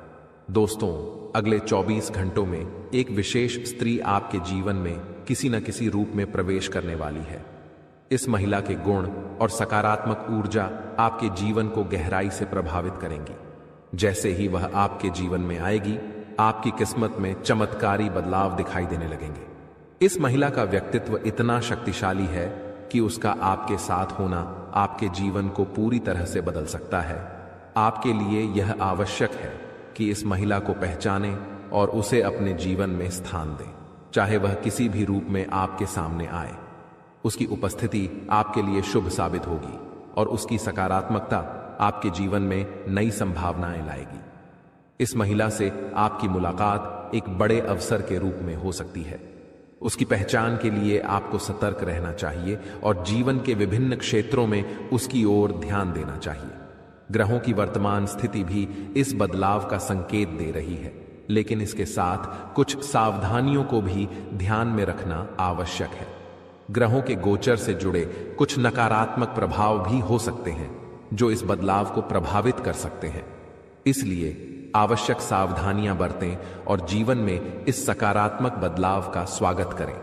दोस्तों, अगले 24 घंटों में एक विशेष स्त्री आपके जीवन में किसी न किसी रूप में प्रवेश करने वाली है। इस महिला के गुण और सकारात्मक ऊर्जा आपके जीवन को गहराई से प्रभावित करेंगी। जैसे ही वह आपके जीवन में आएगी, आपकी किस्मत में चमत्कारी बदलाव दिखाई देने लगेंगे। इस महिला का व्यक्तित्व इतना शक्तिशाली है कि उसका आपके साथ होना आपके जीवन को पूरी तरह से बदल सकता है। आपके लिए यह आवश्यक है कि इस महिला को पहचानें और उसे अपने जीवन में स्थान दें, चाहे वह किसी भी रूप में आपके सामने आए। उसकी उपस्थिति आपके लिए शुभ साबित होगी और उसकी सकारात्मकता आपके जीवन में नई संभावनाएं लाएगी। इस महिला से आपकी मुलाकात एक बड़े अवसर के रूप में हो सकती है। उसकी पहचान के लिए आपको सतर्क रहना चाहिए और जीवन के विभिन्न क्षेत्रों में उसकी ओर ध्यान देना चाहिए। ग्रहों की वर्तमान स्थिति भी इस बदलाव का संकेत दे रही है, लेकिन इसके साथ कुछ सावधानियों को भी ध्यान में रखना आवश्यक है। ग्रहों के गोचर से जुड़े कुछ नकारात्मक प्रभाव भी हो सकते हैं जो इस बदलाव को प्रभावित कर सकते हैं। इसलिए आवश्यक सावधानियां बरतें और जीवन में इस सकारात्मक बदलाव का स्वागत करें।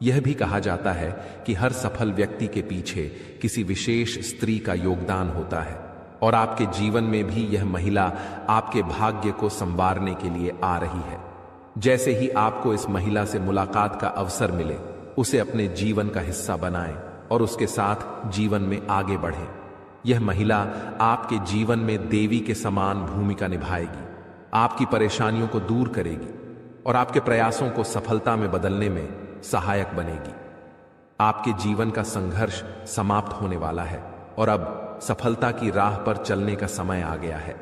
यह भी कहा जाता है कि हर सफल व्यक्ति के पीछे किसी विशेष स्त्री का योगदान होता है और आपके जीवन में भी यह महिला आपके भाग्य को संवारने के लिए आ रही है। जैसे ही आपको इस महिला से मुलाकात का अवसर मिले, उसे अपने जीवन का हिस्सा बनाएं और उसके साथ जीवन में आगे बढ़ें। यह महिला आपके जीवन में देवी के समान भूमिका निभाएगी, आपकी परेशानियों को दूर करेगी और आपके प्रयासों को सफलता में बदलने में सहायक बनेगी। आपके जीवन का संघर्ष समाप्त होने वाला है और अब सफलता की राह पर चलने का समय आ गया है।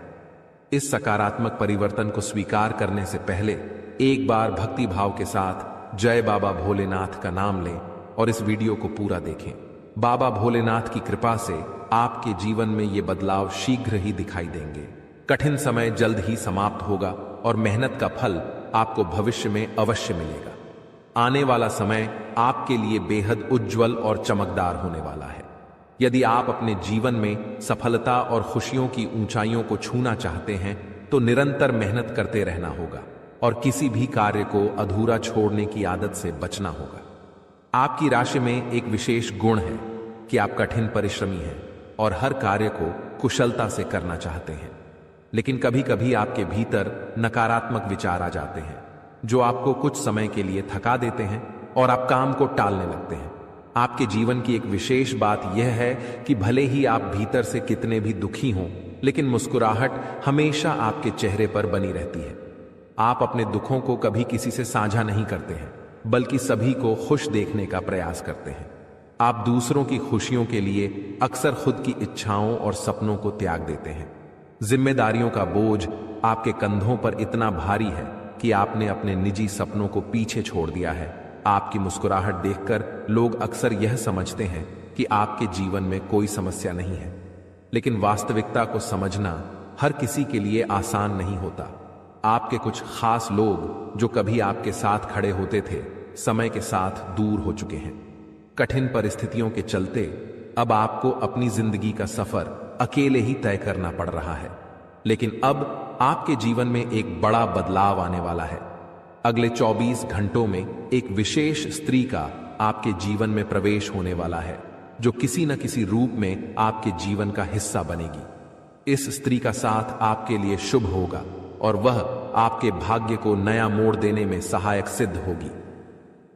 इस सकारात्मक परिवर्तन को स्वीकार करने से पहले एक बार भक्ति भाव के साथ जय बाबा भोलेनाथ का नाम लें और इस वीडियो को पूरा देखें। बाबा भोलेनाथ की कृपा से आपके जीवन में ये बदलाव शीघ्र ही दिखाई देंगे। कठिन समय जल्द ही समाप्त होगा और मेहनत का फल आपको भविष्य में अवश्य मिलेगा। आने वाला समय आपके लिए बेहद उज्जवल और चमकदार होने वाला है। यदि आप अपने जीवन में सफलता और खुशियों की ऊंचाइयों को छूना चाहते हैं तो निरंतर मेहनत करते रहना होगा और किसी भी कार्य को अधूरा छोड़ने की आदत से बचना होगा। आपकी राशि में एक विशेष गुण है कि आप कठिन परिश्रमी हैं और हर कार्य को कुशलता से करना चाहते हैं, लेकिन कभी कभी आपके भीतर नकारात्मक विचार आ जाते हैं जो आपको कुछ समय के लिए थका देते हैं और आप काम को टालने लगते हैं। आपके जीवन की एक विशेष बात यह है कि भले ही आप भीतर से कितने भी दुखी हों, लेकिन मुस्कुराहट हमेशा आपके चेहरे पर बनी रहती है। आप अपने दुखों को कभी किसी से साझा नहीं करते हैं, बल्कि सभी को खुश देखने का प्रयास करते हैं। आप दूसरों की खुशियों के लिए अक्सर खुद की इच्छाओं और सपनों को त्याग देते हैं। जिम्मेदारियों का बोझ आपके कंधों पर इतना भारी है कि आपने अपने निजी सपनों को पीछे छोड़ दिया है। आपकी मुस्कुराहट देखकर लोग अक्सर यह समझते हैं कि आपके जीवन में कोई समस्या नहीं है, लेकिन वास्तविकता को समझना हर किसी के लिए आसान नहीं होता। आपके कुछ खास लोग जो कभी आपके साथ खड़े होते थे, समय के साथ दूर हो चुके हैं। कठिन परिस्थितियों के चलते अब आपको अपनी जिंदगी का सफर अकेले ही तय करना पड़ रहा है। लेकिन अब आपके जीवन में एक बड़ा बदलाव आने वाला है। अगले 24 घंटों में एक विशेष स्त्री का आपके जीवन में प्रवेश होने वाला है, जो किसी न किसी रूप में आपके जीवन का हिस्सा बनेगी। इस स्त्री का साथ आपके लिए शुभ होगा और वह आपके भाग्य को नया मोड़ देने में सहायक सिद्ध होगी।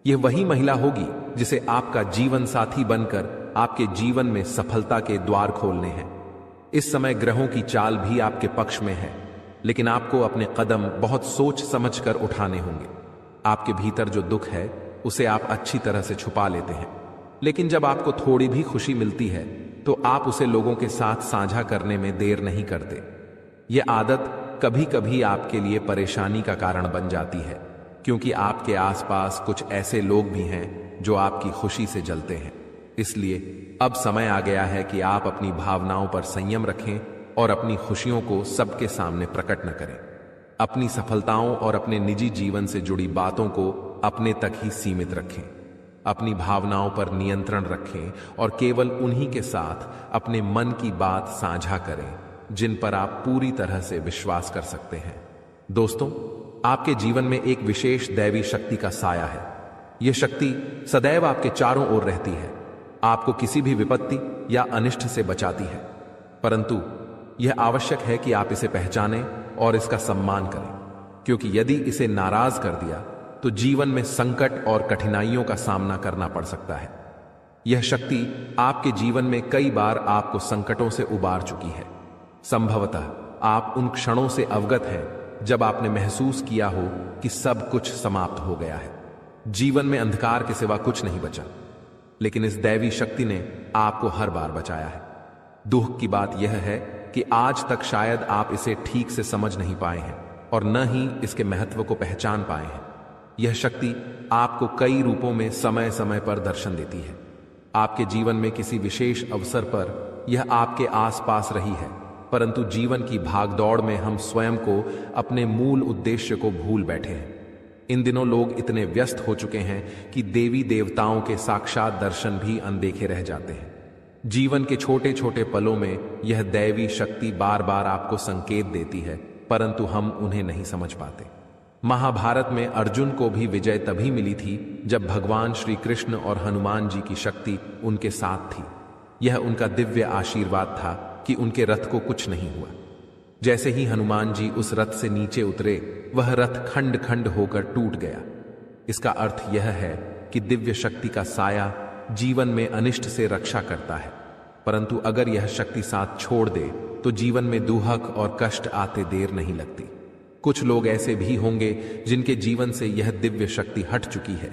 यह वही महिला होगी जिसे आपका जीवन साथी बनकर आपके जीवन में सफलता के द्वार खोलने हैं। इस समय ग्रहों की चाल भी आपके पक्ष में है, लेकिन आपको अपने कदम बहुत सोच समझकर उठाने होंगे। आपके भीतर जो दुख है उसे आप अच्छी तरह से छुपा लेते हैं, लेकिन जब आपको थोड़ी भी खुशी मिलती है तो आप उसे लोगों के साथ साझा करने में देर नहीं करते। यह आदत कभी कभी आपके लिए परेशानी का कारण बन जाती है, क्योंकि आपके आसपास कुछ ऐसे लोग भी हैं जो आपकी खुशी से जलते हैं। इसलिए अब समय आ गया है कि आप अपनी भावनाओं पर संयम रखें और अपनी खुशियों को सबके सामने प्रकट न करें। अपनी सफलताओं और अपने निजी जीवन से जुड़ी बातों को अपने तक ही सीमित रखें। अपनी भावनाओं पर नियंत्रण रखें और केवल उन्हीं के साथ अपने मन की बात साझा करें जिन पर आप पूरी तरह से विश्वास कर सकते हैं। दोस्तों, आपके जीवन में एक विशेष दैवी शक्ति का साया है। यह शक्ति सदैव आपके चारों ओर रहती है, आपको किसी भी विपत्ति या अनिष्ट से बचाती है। परंतु यह आवश्यक है कि आप इसे पहचानें और इसका सम्मान करें, क्योंकि यदि इसे नाराज कर दिया तो जीवन में संकट और कठिनाइयों का सामना करना पड़ सकता है। यह शक्ति आपके जीवन में कई बार आपको संकटों से उबार चुकी है। संभवतः आप उन क्षणों से अवगत हैं जब आपने महसूस किया हो कि सब कुछ समाप्त हो गया है, जीवन में अंधकार के सिवा कुछ नहीं बचा। लेकिन इस दैवी शक्ति ने आपको हर बार बचाया है। दुख की बात यह है कि आज तक शायद आप इसे ठीक से समझ नहीं पाए हैं और न ही इसके महत्व को पहचान पाए हैं। यह शक्ति आपको कई रूपों में समय समय पर दर्शन देती है। आपके जीवन में किसी विशेष अवसर पर यह आपके आसपास रही है, परंतु जीवन की भागदौड़ में हम स्वयं को अपने मूल उद्देश्य को भूल बैठे हैं। इन दिनों लोग इतने व्यस्त हो चुके हैं कि देवी देवताओं के साक्षात दर्शन भी अनदेखे रह जाते हैं। जीवन के छोटे छोटे पलों में यह दैवी शक्ति बार बार आपको संकेत देती है, परंतु हम उन्हें नहीं समझ पाते। महाभारत में अर्जुन को भी विजय तभी मिली थी जब भगवान श्री कृष्ण और हनुमान जी की शक्ति उनके साथ थी। यह उनका दिव्य आशीर्वाद था कि उनके रथ को कुछ नहीं हुआ। जैसे ही हनुमान जी उस रथ से नीचे उतरे, वह रथ खंड खंड होकर टूट गया। इसका अर्थ यह है कि दिव्य शक्ति का साया जीवन में अनिष्ट से रक्षा करता है, परंतु अगर यह शक्ति साथ छोड़ दे तो जीवन में दुहक और कष्ट आते देर नहीं लगती। कुछ लोग ऐसे भी होंगे जिनके जीवन से यह दिव्य शक्ति हट चुकी है,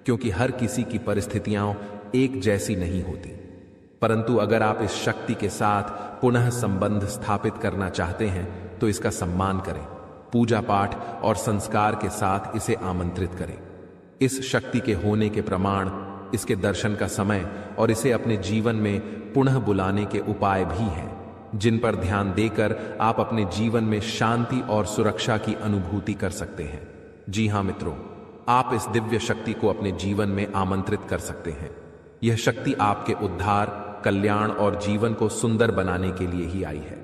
क्योंकि हर किसी की परिस्थितियां एक जैसी नहीं होती। परंतु अगर आप इस शक्ति के साथ पुनः संबंध स्थापित करना चाहते हैं तो इसका सम्मान करें, पूजा पाठ और संस्कार के साथ इसे आमंत्रित करें। इस शक्ति के होने के प्रमाण, इसके दर्शन का समय और इसे अपने जीवन में पुनः बुलाने के उपाय भी हैं, जिन पर ध्यान देकर आप अपने जीवन में शांति और सुरक्षा की अनुभूति कर सकते हैं। जी हाँ मित्रों, आप इस दिव्य शक्ति को अपने जीवन में आमंत्रित कर सकते हैं। यह शक्ति आपके उद्धार, कल्याण और जीवन को सुंदर बनाने के लिए ही आई है।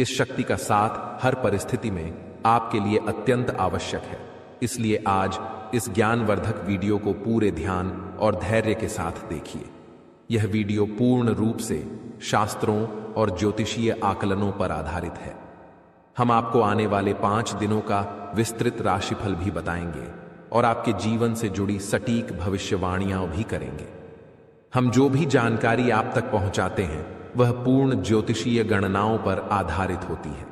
इस शक्ति का साथ हर परिस्थिति में आपके लिए अत्यंत आवश्यक है। इसलिए आज इस ज्ञानवर्धक वीडियो को पूरे ध्यान और धैर्य के साथ देखिए। यह वीडियो पूर्ण रूप से शास्त्रों और ज्योतिषीय आकलनों पर आधारित है। हम आपको आने वाले 5 दिनों का विस्तृत राशिफल भी बताएंगे और आपके जीवन से जुड़ी सटीक भविष्यवाणियां भी करेंगे। हम जो भी जानकारी आप तक पहुंचाते हैं वह पूर्ण ज्योतिषीय गणनाओं पर आधारित होती है।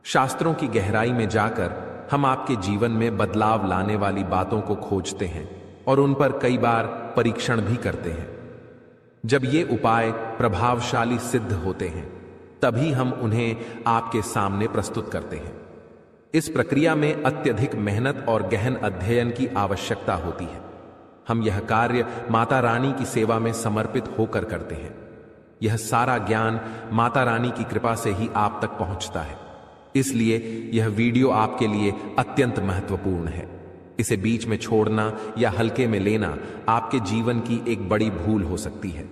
शास्त्रों की गहराई में जाकर हम आपके जीवन में बदलाव लाने वाली बातों को खोजते हैं और उन पर कई बार परीक्षण भी करते हैं। जब ये उपाय प्रभावशाली सिद्ध होते हैं तभी हम उन्हें आपके सामने प्रस्तुत करते हैं। इस प्रक्रिया में अत्यधिक मेहनत और गहन अध्ययन की आवश्यकता होती है। हम यह कार्य माता रानी की सेवा में समर्पित होकर करते हैं। यह सारा ज्ञान माता रानी की कृपा से ही आप तक पहुंचता है, इसलिए यह वीडियो आपके लिए अत्यंत महत्वपूर्ण है। इसे बीच में छोड़ना या हल्के में लेना आपके जीवन की एक बड़ी भूल हो सकती है।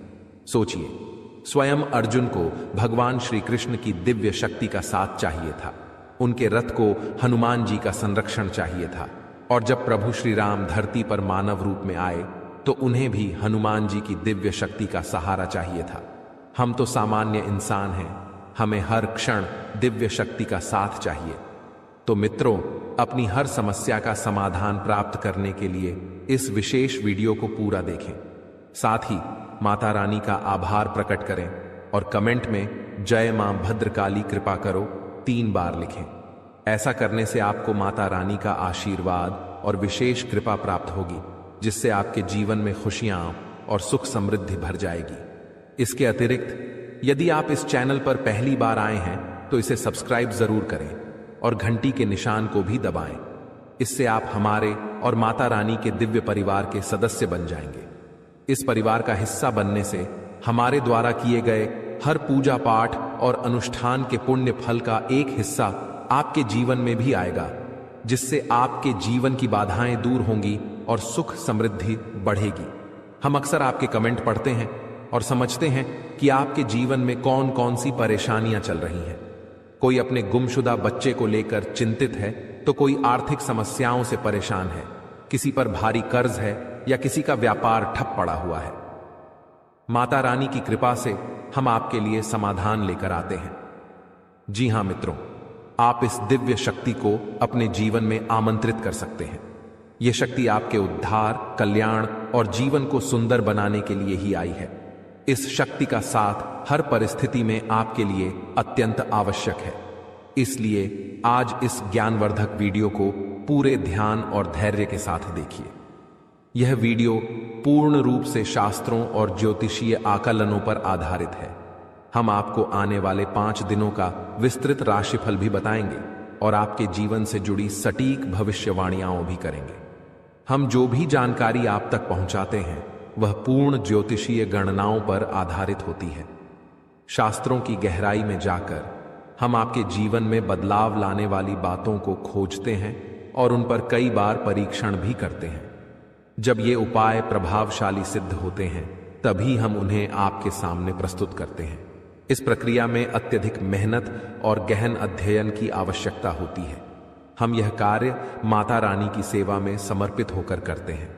सोचिए, स्वयं अर्जुन को भगवान श्री कृष्ण की दिव्य शक्ति का साथ चाहिए था, उनके रथ को हनुमान जी का संरक्षण चाहिए था, और जब प्रभु श्री राम धरती पर मानव रूप में आए तो उन्हें भी हनुमान जी की दिव्य शक्ति का सहारा चाहिए था। हम तो सामान्य इंसान हैं, हमें हर क्षण दिव्य शक्ति का साथ चाहिए। तो मित्रों, अपनी हर समस्या का समाधान प्राप्त करने के लिए इस विशेष वीडियो को पूरा देखें। साथ ही माता रानी का आभार प्रकट करें और कमेंट में जय मां भद्रकाली कृपा करो 3 बार लिखें। ऐसा करने से आपको माता रानी का आशीर्वाद और विशेष कृपा प्राप्त होगी, जिससे आपके जीवन में खुशियां और सुख समृद्धि भर जाएगी। इसके अतिरिक्त यदि आप इस चैनल पर पहली बार आए हैं तो इसे सब्सक्राइब जरूर करें और घंटी के निशान को भी दबाएं। इससे आप हमारे और माता रानी के दिव्य परिवार के सदस्य बन जाएंगे। इस परिवार का हिस्सा बनने से हमारे द्वारा किए गए हर पूजा पाठ और अनुष्ठान के पुण्य फल का एक हिस्सा आपके जीवन में भी आएगा, जिससे आपके जीवन की बाधाएं दूर होंगी और सुख समृद्धि बढ़ेगी। हम अक्सर आपके कमेंट पढ़ते हैं और समझते हैं कि आपके जीवन में कौन कौन सी परेशानियां चल रही हैं। कोई अपने गुमशुदा बच्चे को लेकर चिंतित है, तो कोई आर्थिक समस्याओं से परेशान है, किसी पर भारी कर्ज है या किसी का व्यापार ठप पड़ा हुआ है। माता रानी की कृपा से हम आपके लिए समाधान लेकर आते हैं। जी हां मित्रों, आप इस दिव्य शक्ति को अपने जीवन में आमंत्रित कर सकते हैं। यह शक्ति आपके उद्धार, कल्याण और जीवन को सुंदर बनाने के लिए ही आई है। इस शक्ति का साथ हर परिस्थिति में आपके लिए अत्यंत आवश्यक है। इसलिए आज इस ज्ञानवर्धक वीडियो को पूरे ध्यान और धैर्य के साथ देखिए। यह वीडियो पूर्ण रूप से शास्त्रों और ज्योतिषीय आकलनों पर आधारित है। हम आपको आने वाले 5 दिनों का विस्तृत राशिफल भी बताएंगे और आपके जीवन से जुड़ी सटीक भविष्यवाणियां भी करेंगे। हम जो भी जानकारी आप तक पहुंचाते हैं वह पूर्ण ज्योतिषीय गणनाओं पर आधारित होती है। शास्त्रों की गहराई में जाकर हम आपके जीवन में बदलाव लाने वाली बातों को खोजते हैं और उन पर कई बार परीक्षण भी करते हैं। जब ये उपाय प्रभावशाली सिद्ध होते हैं, तभी हम उन्हें आपके सामने प्रस्तुत करते हैं। इस प्रक्रिया में अत्यधिक मेहनत और गहन अध्ययन की आवश्यकता होती है। हम यह कार्य माता रानी की सेवा में समर्पित होकर करते हैं।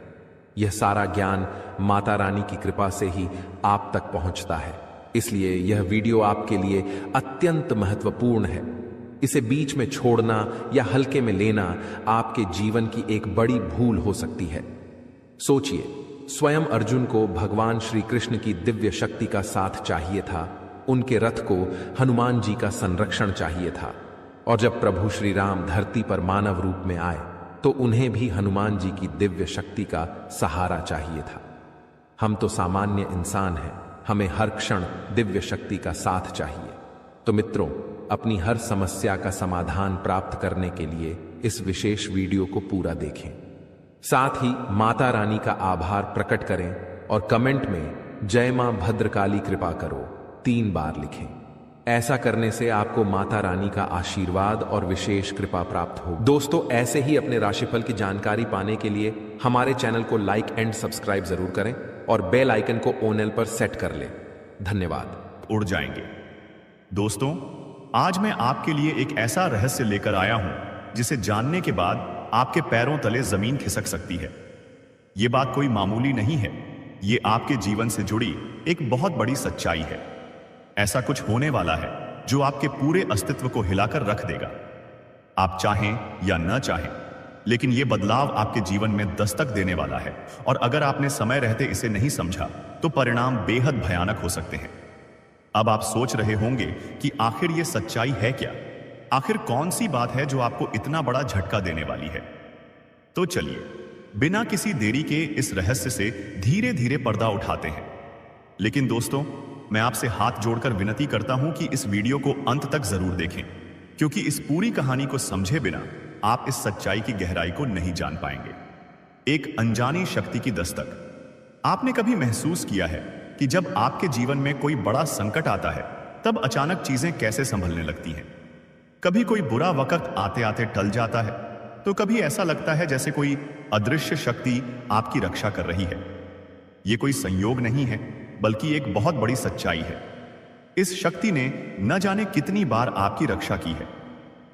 यह सारा ज्ञान माता रानी की कृपा से ही आप तक पहुंचता है, इसलिए यह वीडियो आपके लिए अत्यंत महत्वपूर्ण है। इसे बीच में छोड़ना या हल्के में लेना आपके जीवन की एक बड़ी भूल हो सकती है। सोचिए, स्वयं अर्जुन को भगवान श्री कृष्ण की दिव्य शक्ति का साथ चाहिए था, उनके रथ को हनुमान जी का संरक्षण चाहिए था, और जब प्रभु श्री राम धरती पर मानव रूप में आए तो उन्हें भी हनुमान जी की दिव्य शक्ति का सहारा चाहिए था। हम तो सामान्य इंसान हैं, हमें हर क्षण दिव्य शक्ति का साथ चाहिए। तो मित्रों, अपनी हर समस्या का समाधान प्राप्त करने के लिए इस विशेष वीडियो को पूरा देखें। साथ ही माता रानी का आभार प्रकट करें और कमेंट में जय मां भद्रकाली कृपा करो 3 बार लिखें। ऐसा करने से आपको माता रानी का आशीर्वाद और विशेष कृपा प्राप्त हो। दोस्तों, ऐसे ही अपने राशिफल की जानकारी पाने के लिए हमारे चैनल को लाइक एंड सब्सक्राइब जरूर करें और बेल आइकन को ऑल पर सेट कर लें। धन्यवाद। उड़ जाएंगे। दोस्तों, आज मैं आपके लिए एक ऐसा रहस्य लेकर आया हूं जिसे जानने के बाद आपके पैरों तले जमीन खिसक सकती है। यह बात कोई मामूली नहीं है, ये आपके जीवन से जुड़ी एक बहुत बड़ी सच्चाई है। ऐसा कुछ होने वाला है जो आपके पूरे अस्तित्व को हिलाकर रख देगा। आप चाहें या न चाहें, लेकिन यह बदलाव आपके जीवन में दस्तक देने वाला है, और अगर आपने समय रहते इसे नहीं समझा तो परिणाम बेहद भयानक हो सकते हैं। अब आप सोच रहे होंगे कि आखिर यह सच्चाई है क्या? आखिर कौन सी बात है जो आपको इतना बड़ा झटका देने वाली है? तो चलिए, बिना किसी देरी के इस रहस्य से धीरे धीरे पर्दा उठाते हैं। लेकिन दोस्तों, मैं आपसे हाथ जोड़कर विनती करता हूं कि इस वीडियो को अंत तक जरूर देखें, क्योंकि इस पूरी कहानी को समझे बिना आप इस सच्चाई की गहराई को नहीं जान पाएंगे। एक अनजानी शक्ति की दस्तक। आपने कभी महसूस किया है कि जब आपके जीवन में कोई बड़ा संकट आता है तब अचानक चीजें कैसे संभलने लगती हैं? कभी कोई बुरा वक्त आते आते टल जाता है, तो कभी ऐसा लगता है जैसे कोई अदृश्य शक्ति आपकी रक्षा कर रही है। यह कोई संयोग नहीं है, बल्कि एक बहुत बड़ी सच्चाई है। इस शक्ति ने न जाने कितनी बार आपकी रक्षा की है।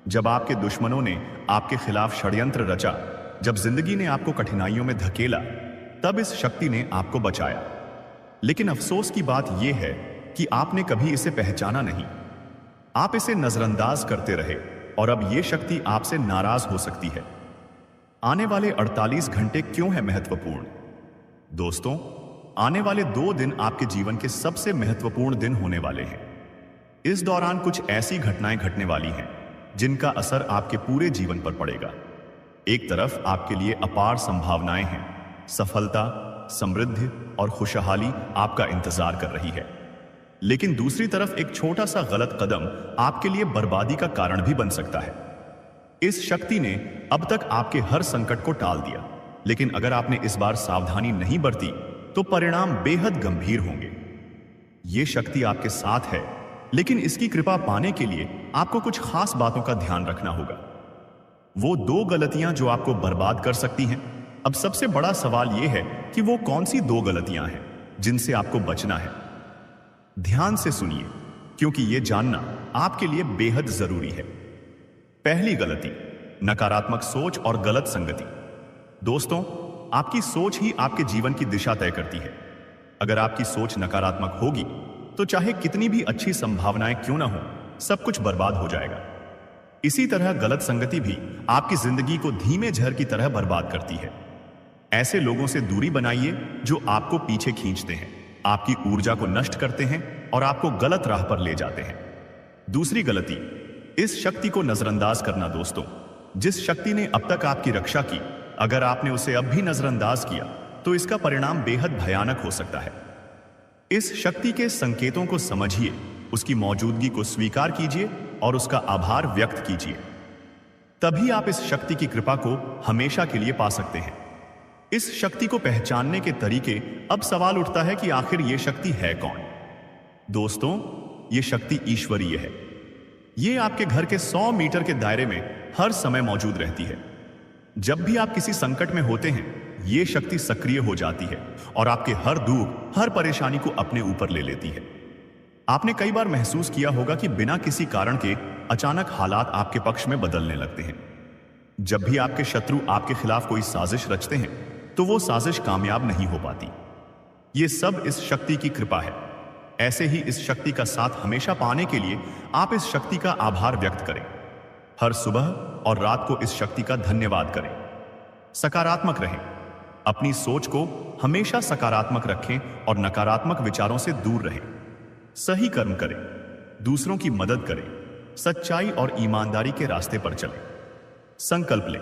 जब आपके दुश्मनों ने आपके खिलाफ षड्यंत्र रचा, जब जिंदगी ने आपको कठिनाइयों में धकेला, तब इस शक्ति ने आपको बचाया। लेकिन अफसोस की बात यह है कि आपने कभी इसे पहचाना नहीं। आप इसे नजरअंदाज करते रहे और अब यह शक्ति आपसे नाराज हो सकती है। आने वाले 48 घंटे क्यों है महत्वपूर्ण? दोस्तों, आने वाले 2 दिन आपके जीवन के सबसे महत्वपूर्ण दिन होने वाले हैं। इस दौरान कुछ ऐसी घटनाएं घटने वाली हैं जिनका असर आपके पूरे जीवन पर पड़ेगा। एक तरफ आपके लिए अपार संभावनाएं हैं, सफलता, समृद्धि और खुशहाली आपका इंतजार कर रही है। लेकिन दूसरी तरफ एक छोटा सा गलत कदम आपके लिए बर्बादी का कारण भी बन सकता है। इस शक्ति ने अब तक आपके हर संकट को टाल दिया, लेकिन अगर आपने इस बार सावधानी नहीं बरती तो परिणाम बेहद गंभीर होंगे। यह शक्ति आपके साथ है, लेकिन इसकी कृपा पाने के लिए आपको कुछ खास बातों का ध्यान रखना होगा। वो 2 गलतियां जो आपको बर्बाद कर सकती हैं। अब सबसे बड़ा सवाल यह है कि वो कौन सी 2 गलतियां हैं जिनसे आपको बचना है। ध्यान से सुनिए, क्योंकि यह जानना आपके लिए बेहद जरूरी है। पहली गलती, नकारात्मक सोच और गलत संगति। दोस्तों, आपकी सोच ही आपके जीवन की दिशा तय करती है। अगर आपकी सोच नकारात्मक होगी तो चाहे कितनी भी अच्छी संभावनाएं क्यों ना हो, सब कुछ बर्बाद हो जाएगा। इसी तरह गलत संगति भी आपकी जिंदगी को धीमे जहर की तरह बर्बाद करती है। ऐसे लोगों से दूरी बनाइए जो आपको पीछे खींचते हैं, आपकी ऊर्जा को नष्ट करते हैं और आपको गलत राह पर ले जाते हैं। दूसरी गलती, इस शक्ति को नजरअंदाज करना। दोस्तों, जिस शक्ति ने अब तक आपकी रक्षा की, अगर आपने उसे अब भी नजरअंदाज किया तो इसका परिणाम बेहद भयानक हो सकता है। इस शक्ति के संकेतों को समझिए, उसकी मौजूदगी को स्वीकार कीजिए और उसका आभार व्यक्त कीजिए। तभी आप इस शक्ति की कृपा को हमेशा के लिए पा सकते हैं। इस शक्ति को पहचानने के तरीके, अब सवाल उठता है कि आखिर यह शक्ति है कौन? दोस्तों, यह शक्ति ईश्वरीय है। यह आपके घर के 100 मीटर के दायरे में हर समय मौजूद रहती है। जब भी आप किसी संकट में होते हैं, यह शक्ति सक्रिय हो जाती है और आपके हर दुख, हर परेशानी को अपने ऊपर ले लेती है। आपने कई बार महसूस किया होगा कि बिना किसी कारण के अचानक हालात आपके पक्ष में बदलने लगते हैं। जब भी आपके शत्रु आपके खिलाफ कोई साजिश रचते हैं तो वो साजिश कामयाब नहीं हो पाती। ये सब इस शक्ति की कृपा है। ऐसे ही इस शक्ति का साथ हमेशा पाने के लिए आप इस शक्ति का आभार व्यक्त करें। हर सुबह और रात को इस शक्ति का धन्यवाद करें। सकारात्मक रहें, अपनी सोच को हमेशा सकारात्मक रखें और नकारात्मक विचारों से दूर रहें। सही कर्म करें, दूसरों की मदद करें, सच्चाई और ईमानदारी के रास्ते पर चलें। संकल्प लें,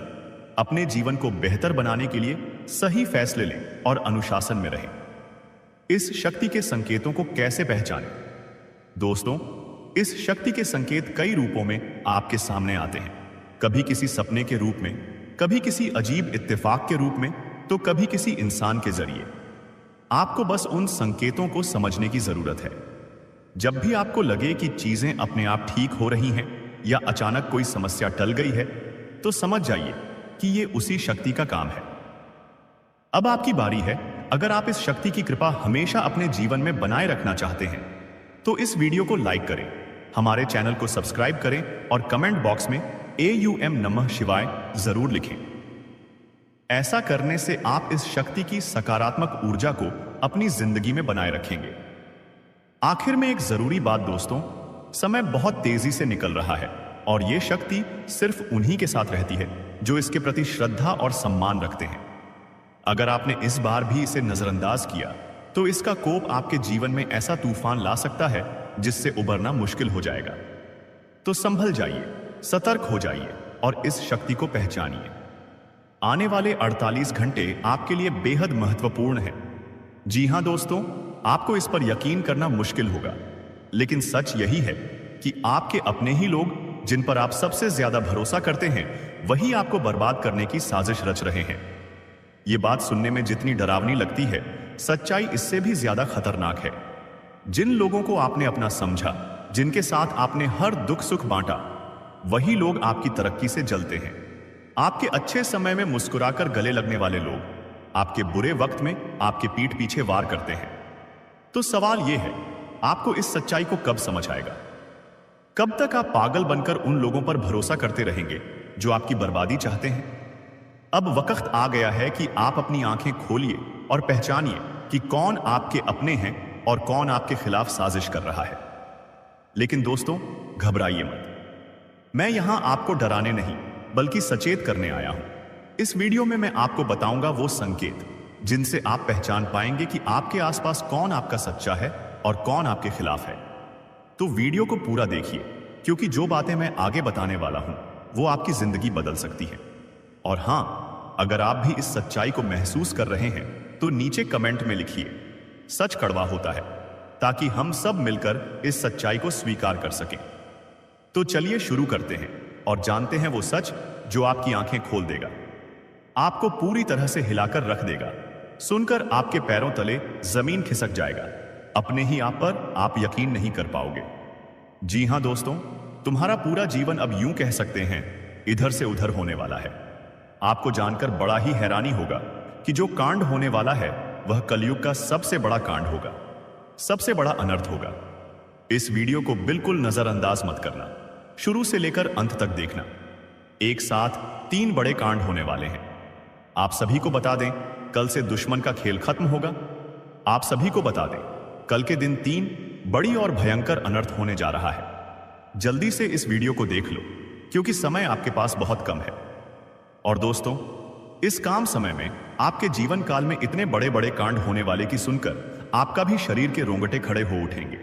अपने जीवन को बेहतर बनाने के लिए सही फैसले लें और अनुशासन में रहें। इस शक्ति के संकेतों को कैसे पहचानें? दोस्तों, इस शक्ति के संकेत कई रूपों में आपके सामने आते हैं। कभी किसी सपने के रूप में, कभी किसी अजीब इत्तेफाक के रूप में, तो कभी किसी इंसान के जरिए। आपको बस उन संकेतों को समझने की जरूरत है। जब भी आपको लगे कि चीजें अपने आप ठीक हो रही हैं या अचानक कोई समस्या टल गई है, तो समझ जाइए कि यह उसी शक्ति का काम है। अब आपकी बारी है। अगर आप इस शक्ति की कृपा हमेशा अपने जीवन में बनाए रखना चाहते हैं तो इस वीडियो को लाइक करें, हमारे चैनल को सब्सक्राइब करें और कमेंट बॉक्स में AUM नमः शिवाय जरूर लिखें। ऐसा करने से आप इस शक्ति की सकारात्मक ऊर्जा को अपनी जिंदगी में बनाए रखेंगे। आखिर में एक जरूरी बात दोस्तों, समय बहुत तेजी से निकल रहा है और यह शक्ति सिर्फ उन्हीं के साथ रहती है जो इसके प्रति श्रद्धा और सम्मान रखते हैं। अगर आपने इस बार भी इसे नजरअंदाज किया तो इसका कोप आपके जीवन में ऐसा तूफान ला सकता है जिससे उबरना मुश्किल हो जाएगा। तो संभल जाइए, सतर्क हो जाइए और इस शक्ति को पहचानिए। आने वाले 48 घंटे आपके लिए बेहद महत्वपूर्ण हैं। जी हां दोस्तों, आपको इस पर यकीन करना मुश्किल होगा, लेकिन सच यही है कि आपके अपने ही लोग जिन पर आप सबसे ज्यादा भरोसा करते हैं, वही आपको बर्बाद करने की साजिश रच रहे हैं। ये बात सुनने में जितनी डरावनी लगती है, सच्चाई इससे भी ज्यादा खतरनाक है। जिन लोगों को आपने अपना समझा, जिनके साथ आपने हर दुख सुख बांटा, वही लोग आपकी तरक्की से जलते हैं। आपके अच्छे समय में मुस्कुराकर गले लगने वाले लोग आपके बुरे वक्त में आपके पीठ पीछे वार करते हैं। तो सवाल यह है, आपको इस सच्चाई को कब समझ आएगा? कब तक आप पागल बनकर उन लोगों पर भरोसा करते रहेंगे जो आपकी बर्बादी चाहते हैं? अब वक्त आ गया है कि आप अपनी आंखें खोलिए और पहचानिए कि कौन आपके अपने हैं और कौन आपके खिलाफ साजिश कर रहा है। लेकिन दोस्तों, घबराइए मत। मैं यहां आपको डराने नहीं बल्कि सचेत करने आया हूं। इस वीडियो में मैं आपको बताऊंगा वो संकेत जिनसे आप पहचान पाएंगे कि आपके आसपास कौन आपका सच्चा है और कौन आपके खिलाफ है। तो वीडियो को पूरा देखिए, क्योंकि जो बातें मैं आगे बताने वाला हूं वो आपकी जिंदगी बदल सकती है। और हां, अगर आप भी इस सच्चाई को महसूस कर रहे हैं तो नीचे कमेंट में लिखिए, सच कड़वा होता है, ताकि हम सब मिलकर इस सच्चाई को स्वीकार कर सकें। तो चलिए शुरू करते हैं और जानते हैं वो सच जो आपकी आंखें खोल देगा, आपको पूरी तरह से हिलाकर रख देगा। सुनकर आपके पैरों तले जमीन खिसक जाएगा। अपने ही आप पर आप यकीन नहीं कर पाओगे। जी हां दोस्तों, तुम्हारा पूरा जीवन अब यूं कह सकते हैं इधर से उधर होने वाला है। आपको जानकर बड़ा ही हैरानी होगा कि जो कांड होने वाला है वह कलयुग का सबसे बड़ा कांड होगा, सबसे बड़ा अनर्थ होगा। इस वीडियो को बिल्कुल नजरअंदाज मत करना, शुरू से लेकर अंत तक देखना। एक साथ 3 बड़े कांड होने वाले हैं। आप सभी को बता दें, कल से दुश्मन का खेल खत्म होगा। आप सभी को बता दें, कल के दिन 3 बड़ी और भयंकर अनर्थ होने जा रहा है। जल्दी से इस वीडियो को देख लो, क्योंकि समय आपके पास बहुत कम है। और दोस्तों, इस काम समय में आपके जीवन काल में इतने बड़े बड़े कांड होने वाले की सुनकर आपका भी शरीर के रोंगटे खड़े हो उठेंगे।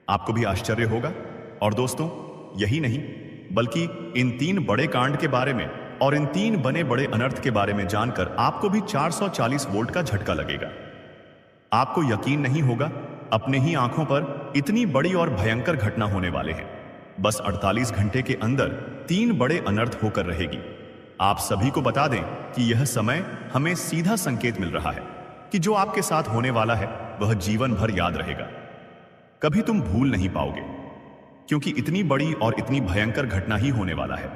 आपको भी आश्चर्य होगा। और दोस्तों, यही नहीं बल्कि इन 3 बड़े कांड के बारे में और इन 3 बने बड़े अनर्थ के बारे में जानकर आपको भी 440 वोल्ट का झटका लगेगा। आपको यकीन नहीं होगा, अपने ही आंखों पर इतनी बड़ी और भयंकर घटना होने वाले हैं। बस 48 घंटे के अंदर 3 बड़े अनर्थ होकर रहेगी। आप सभी को बता दें कि यह समय हमें सीधा संकेत मिल रहा है कि जो आपके साथ होने वाला है वह जीवन भर याद रहेगा, कभी तुम भूल नहीं पाओगे, क्योंकि इतनी बड़ी और इतनी भयंकर घटना ही होने वाला है।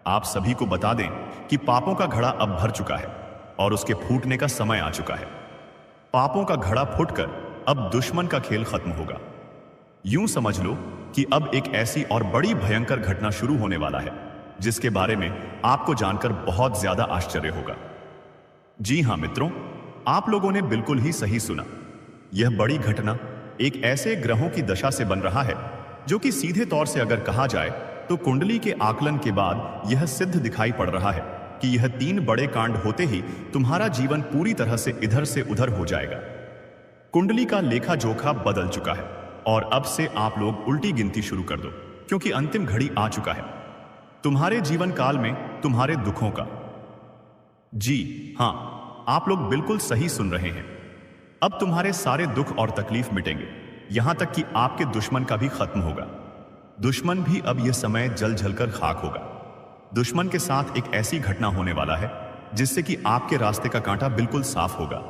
आप सभी को बता दें कि पापों का घड़ा अब भर चुका है और उसके फूटने का समय आ चुका है। पापों का घड़ा फूटकर अब दुश्मन का खेल खत्म होगा। यूं समझ लो कि अब एक ऐसी और बड़ी भयंकर घटना शुरू होने वाला है जिसके बारे में आपको जानकर बहुत ज्यादा आश्चर्य होगा। जी हां मित्रों, आप लोगों ने बिल्कुल ही सही सुना। यह बड़ी घटना एक ऐसे ग्रहों की दशा से बन रहा है जो कि सीधे तौर से अगर कहा जाए तो कुंडली के आकलन के बाद यह सिद्ध दिखाई पड़ रहा है कि यह 3 बड़े कांड होते ही तुम्हारा जीवन पूरी तरह से इधर से उधर हो जाएगा। कुंडली का लेखा जोखा बदल चुका है और अब से आप लोग उल्टी गिनती शुरू कर दो, क्योंकि अंतिम घड़ी आ चुका है तुम्हारे जीवन काल में तुम्हारे दुखों का। जी हां, आप लोग बिल्कुल सही सुन रहे हैं। अब तुम्हारे सारे दुख और तकलीफ मिटेंगे, यहां तक कि आपके दुश्मन का भी खत्म होगा। दुश्मन भी अब यह समय जल जलकर खाक होगा। दुश्मन के साथ एक ऐसी घटना होने वाला है जिससे कि आपके रास्ते का कांटा बिल्कुल साफ होगा।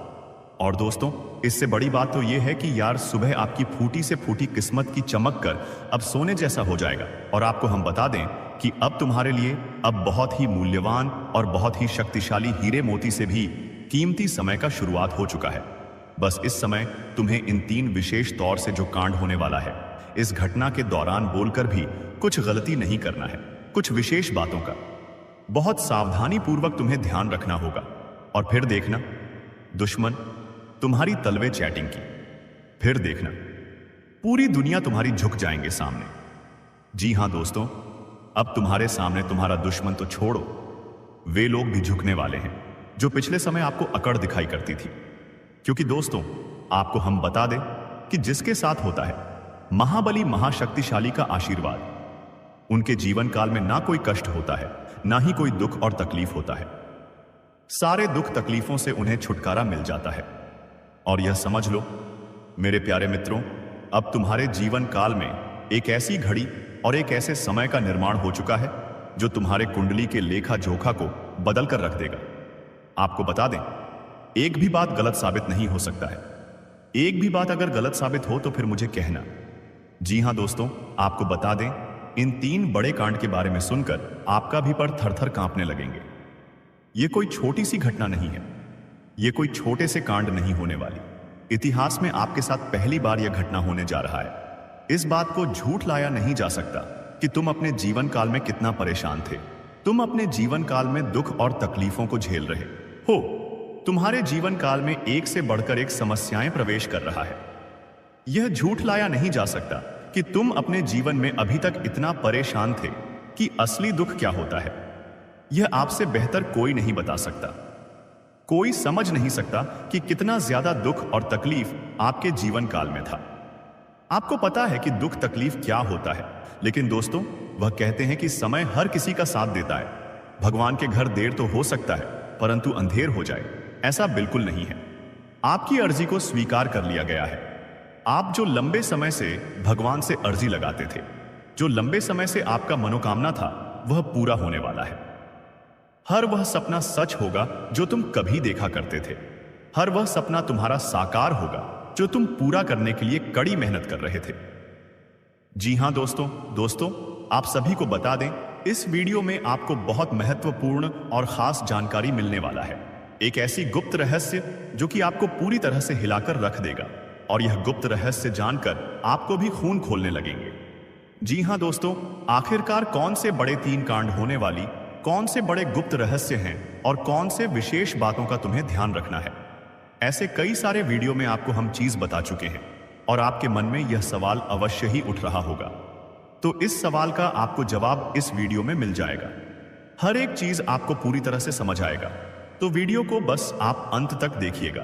और दोस्तों, इससे बड़ी बात तो यह है कि यार, सुबह आपकी फूटी से फूटी किस्मत की चमक कर अब सोने जैसा हो जाएगा। और आपको हम बता दें कि अब तुम्हारे लिए अब बहुत ही मूल्यवान और बहुत ही शक्तिशाली हीरे मोती से भी कीमती समय का शुरुआत हो चुका है। बस इस समय तुम्हें इन 3 विशेष तौर से जो कांड होने वाला है, इस घटना के दौरान बोलकर भी कुछ गलती नहीं करना है। कुछ विशेष बातों का बहुत सावधानी पूर्वक तुम्हें ध्यान रखना होगा। और फिर देखना, दुश्मन तुम्हारी तलवे चैटिंग की। फिर देखना, पूरी दुनिया तुम्हारी झुक जाएंगे सामने। जी हां दोस्तों, अब तुम्हारे सामने तुम्हारा दुश्मन तो छोड़ो, वे लोग भी झुकने वाले हैं जो पिछले समय आपको अकड़ दिखाई करती थी। क्योंकि दोस्तों, आपको हम बता दें कि जिसके साथ होता है महाबली महाशक्तिशाली का आशीर्वाद, उनके जीवन काल में ना कोई कष्ट होता है, ना ही कोई दुख और तकलीफ होता है। सारे दुख तकलीफों से उन्हें छुटकारा मिल जाता है। और यह समझ लो मेरे प्यारे मित्रों, अब तुम्हारे जीवन काल में एक ऐसी घड़ी और एक ऐसे समय का निर्माण हो चुका है जो तुम्हारे कुंडली के लेखा जोखा को बदल कर रख देगा। आपको बता दें, एक भी बात गलत साबित नहीं हो सकता है। एक भी बात अगर गलत साबित हो तो फिर मुझे कहना। जी हां दोस्तों, आपको बता दें, इन 3 बड़े कांड के बारे में सुनकर आपका भी पर थर-थर कांपने लगेंगे। ये कोई छोटी सी घटना नहीं है, ये कोई छोटे से कांड नहीं होने वाली। इतिहास में आपके साथ पहली बार यह घटना होने जा रहा है। इस बात को झूठ लाया नहीं जा सकता कि तुम अपने जीवन काल में कितना परेशान थे। तुम अपने जीवन काल में दुख और तकलीफों को झेल रहे हो। तुम्हारे जीवन काल में एक से बढ़कर एक समस्याएं प्रवेश कर रहा है। यह झूठ लाया नहीं जा सकता कि तुम अपने जीवन में अभी तक इतना परेशान थे कि असली दुख क्या होता है यह आपसे बेहतर कोई नहीं बता सकता। कोई समझ नहीं सकता कि कितना ज्यादा दुख और तकलीफ आपके जीवन काल में था। आपको पता है कि दुख तकलीफ क्या होता है, लेकिन दोस्तों, वह कहते हैं कि समय हर किसी का साथ देता है। भगवान के घर देर तो हो सकता है, परंतु अंधेर हो जाए ऐसा बिल्कुल नहीं है। आपकी अर्जी को स्वीकार कर लिया गया है। आप जो लंबे समय से भगवान से अर्जी लगाते थे, जो लंबे समय से आपका मनोकामना था, वह पूरा होने वाला है। हर वह सपना सच होगा जो तुम कभी देखा करते थे। हर वह सपना तुम्हारा साकार होगा जो तुम पूरा करने के लिए कड़ी मेहनत कर रहे थे। जी हां दोस्तों, आप सभी को बता दें, इस वीडियो में आपको बहुत महत्वपूर्ण और खास जानकारी मिलने वाला है। एक ऐसी गुप्त रहस्य जो कि आपको पूरी तरह से हिलाकर रख देगा, और यह गुप्त रहस्य जानकर आपको भी खून खोलने लगेंगे। जी हां दोस्तों, आखिरकार कौन से बड़े 3 कांड होने वाली, कौन से बड़े गुप्त रहस्य हैं और कौन से विशेष बातों का तुम्हें ध्यान रखना है। ऐसे कई सारे वीडियो में आपको हम चीज बता चुके हैं और आपके मन में यह सवाल अवश्य ही उठ रहा होगा। तो इस सवाल का आपको जवाब इस वीडियो में मिल जाएगा। हर एक चीज आपको पूरी तरह से समझ आएगा, तो वीडियो को बस आप अंत तक देखिएगा।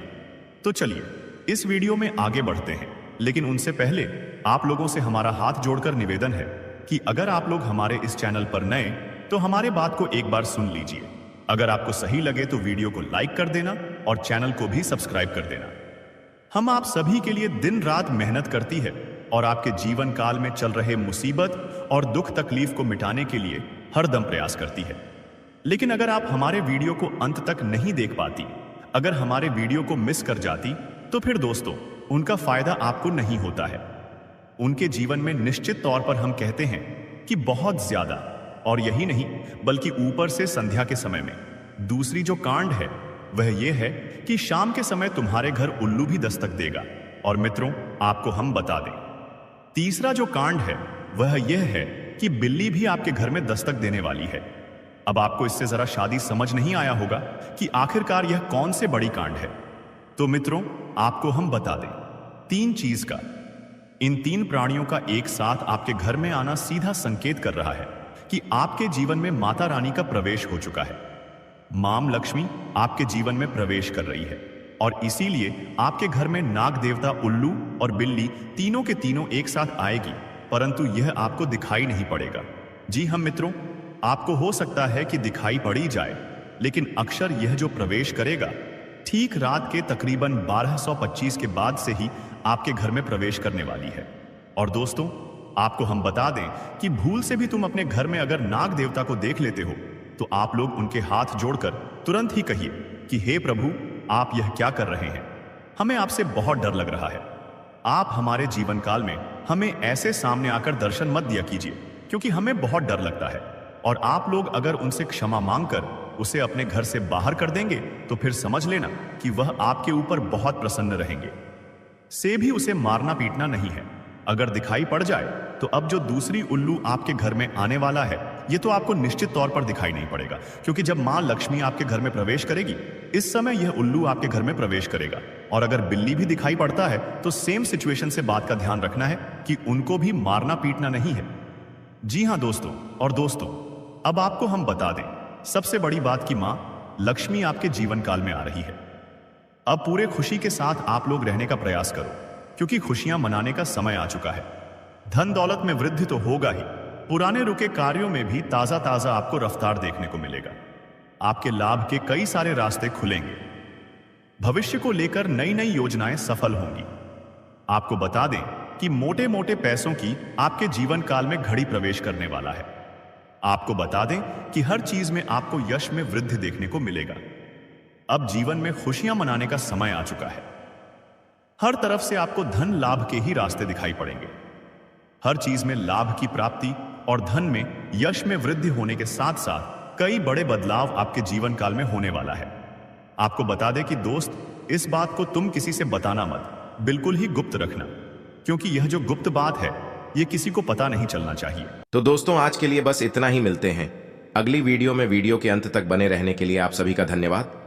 तो चलिए इस वीडियो में आगे बढ़ते हैं, लेकिन उनसे पहले आप लोगों से हमारा हाथ जोड़कर निवेदन है कि अगर आप लोग हमारे इस चैनल पर नए तो हमारे बात को एक बार सुन लीजिए। अगर आपको सही लगे तो वीडियो को लाइक कर देना और चैनल को भी सब्सक्राइब कर देना। हम आप सभी के लिए दिन रात मेहनत करती है और आपके जीवन काल में चल रहे मुसीबत और दुख तकलीफ को मिटाने के लिए हरदम प्रयास करती है। लेकिन अगर आप हमारे वीडियो को अंत तक नहीं देख पाती, अगर हमारे वीडियो को मिस कर जाती, तो फिर दोस्तों उनका फायदा आपको नहीं होता है। उनके जीवन में निश्चित तौर पर हम कहते हैं कि बहुत ज्यादा, और यही नहीं बल्कि ऊपर से संध्या के समय में दूसरी जो कांड है वह यह है कि शाम के समय तुम्हारे घर उल्लू भी दस्तक देगा। और मित्रों, आपको हम बता दें, तीसरा जो कांड है वह यह है कि बिल्ली भी आपके घर में दस्तक देने वाली है। अब आपको इससे जरा शादी समझ नहीं आया होगा कि आखिरकार यह कौन से बड़ी कांड है। तो मित्रों, आपको हम बता दें, 3 चीज का, इन 3 प्राणियों का एक साथ आपके घर में आना सीधा संकेत कर रहा है कि आपके जीवन में माता रानी का प्रवेश हो चुका है। मां लक्ष्मी आपके जीवन में प्रवेश कर रही है, और इसीलिए आपके घर में नाग देवता उल्लू और बिल्ली तीनों के तीनों एक साथ आएगी, परंतु यह आपको दिखाई नहीं पड़ेगा। जी हम मित्रों, आपको हो सकता है कि दिखाई पड़ी जाए, लेकिन अक्षर यह जो प्रवेश करेगा ठीक रात के तकरीबन 1225 के बाद से ही आपके घर में प्रवेश करने वाली है। और दोस्तों, आपको हम बता दें कि भूल से भी तुम अपने घर में अगर नाग देवता को देख लेते हो तो आप लोग उनके हाथ जोड़कर तुरंत ही कहिए कि हे प्रभु, आप यह क्या कर रहे हैं, हमें आपसे बहुत डर लग रहा है। आप हमारे जीवन काल में हमें ऐसे सामने आकर दर्शन मत दिया कीजिए, क्योंकि हमें बहुत डर लगता है। और आप लोग अगर उनसे क्षमा मांगकर उसे अपने घर से बाहर कर देंगे तो फिर समझ लेना कि वह आपके ऊपर बहुत प्रसन्न रहेंगे। से भी उसे मारना पीटना नहीं है। अगर दिखाई पड़ जाए तो अब जो दूसरी उल्लू आपके घर में आने वाला है, यह तो आपको निश्चित तौर पर दिखाई नहीं पड़ेगा, क्योंकि जब मां लक्ष्मी आपके घर में प्रवेश करेगी, इस समय यह उल्लू आपके घर में प्रवेश करेगा। और अगर बिल्ली भी दिखाई पड़ता है तो सेम सिचुएशन से बात का ध्यान रखना है कि उनको भी मारना पीटना नहीं है। जी हां दोस्तों, और दोस्तों अब आपको हम बता दें सबसे बड़ी बात कि मां लक्ष्मी आपके जीवन काल में आ रही है। अब पूरे खुशी के साथ आप लोग रहने का प्रयास करो, क्योंकि खुशियां मनाने का समय आ चुका है। धन दौलत में वृद्धि तो होगा ही, पुराने रुके कार्यों में भी ताजा ताजा आपको रफ्तार देखने को मिलेगा। आपके लाभ के कई सारे रास्ते खुलेंगे। भविष्य को लेकर नई नई योजनाएं सफल होंगी। आपको बता दें कि मोटे मोटे पैसों की आपके जीवन काल में घड़ी प्रवेश करने वाला है। आपको बता दें कि हर चीज में आपको यश में वृद्धि देखने को मिलेगा। अब जीवन में खुशियां मनाने का समय आ चुका है। हर तरफ से आपको धन लाभ के ही रास्ते दिखाई पड़ेंगे। हर चीज में लाभ की प्राप्ति और धन में यश में वृद्धि होने के साथ साथ कई बड़े बदलाव आपके जीवन काल में होने वाला है। आपको बता दें कि दोस्त, इस बात को तुम किसी से बताना मत, बिल्कुल ही गुप्त रखना, क्योंकि यह जो गुप्त बात है यह किसी को पता नहीं चलना चाहिए। तो दोस्तों, आज के लिए बस इतना ही। मिलते हैं अगली वीडियो में। वीडियो के अंत तक बने रहने के लिए आप सभी का धन्यवाद।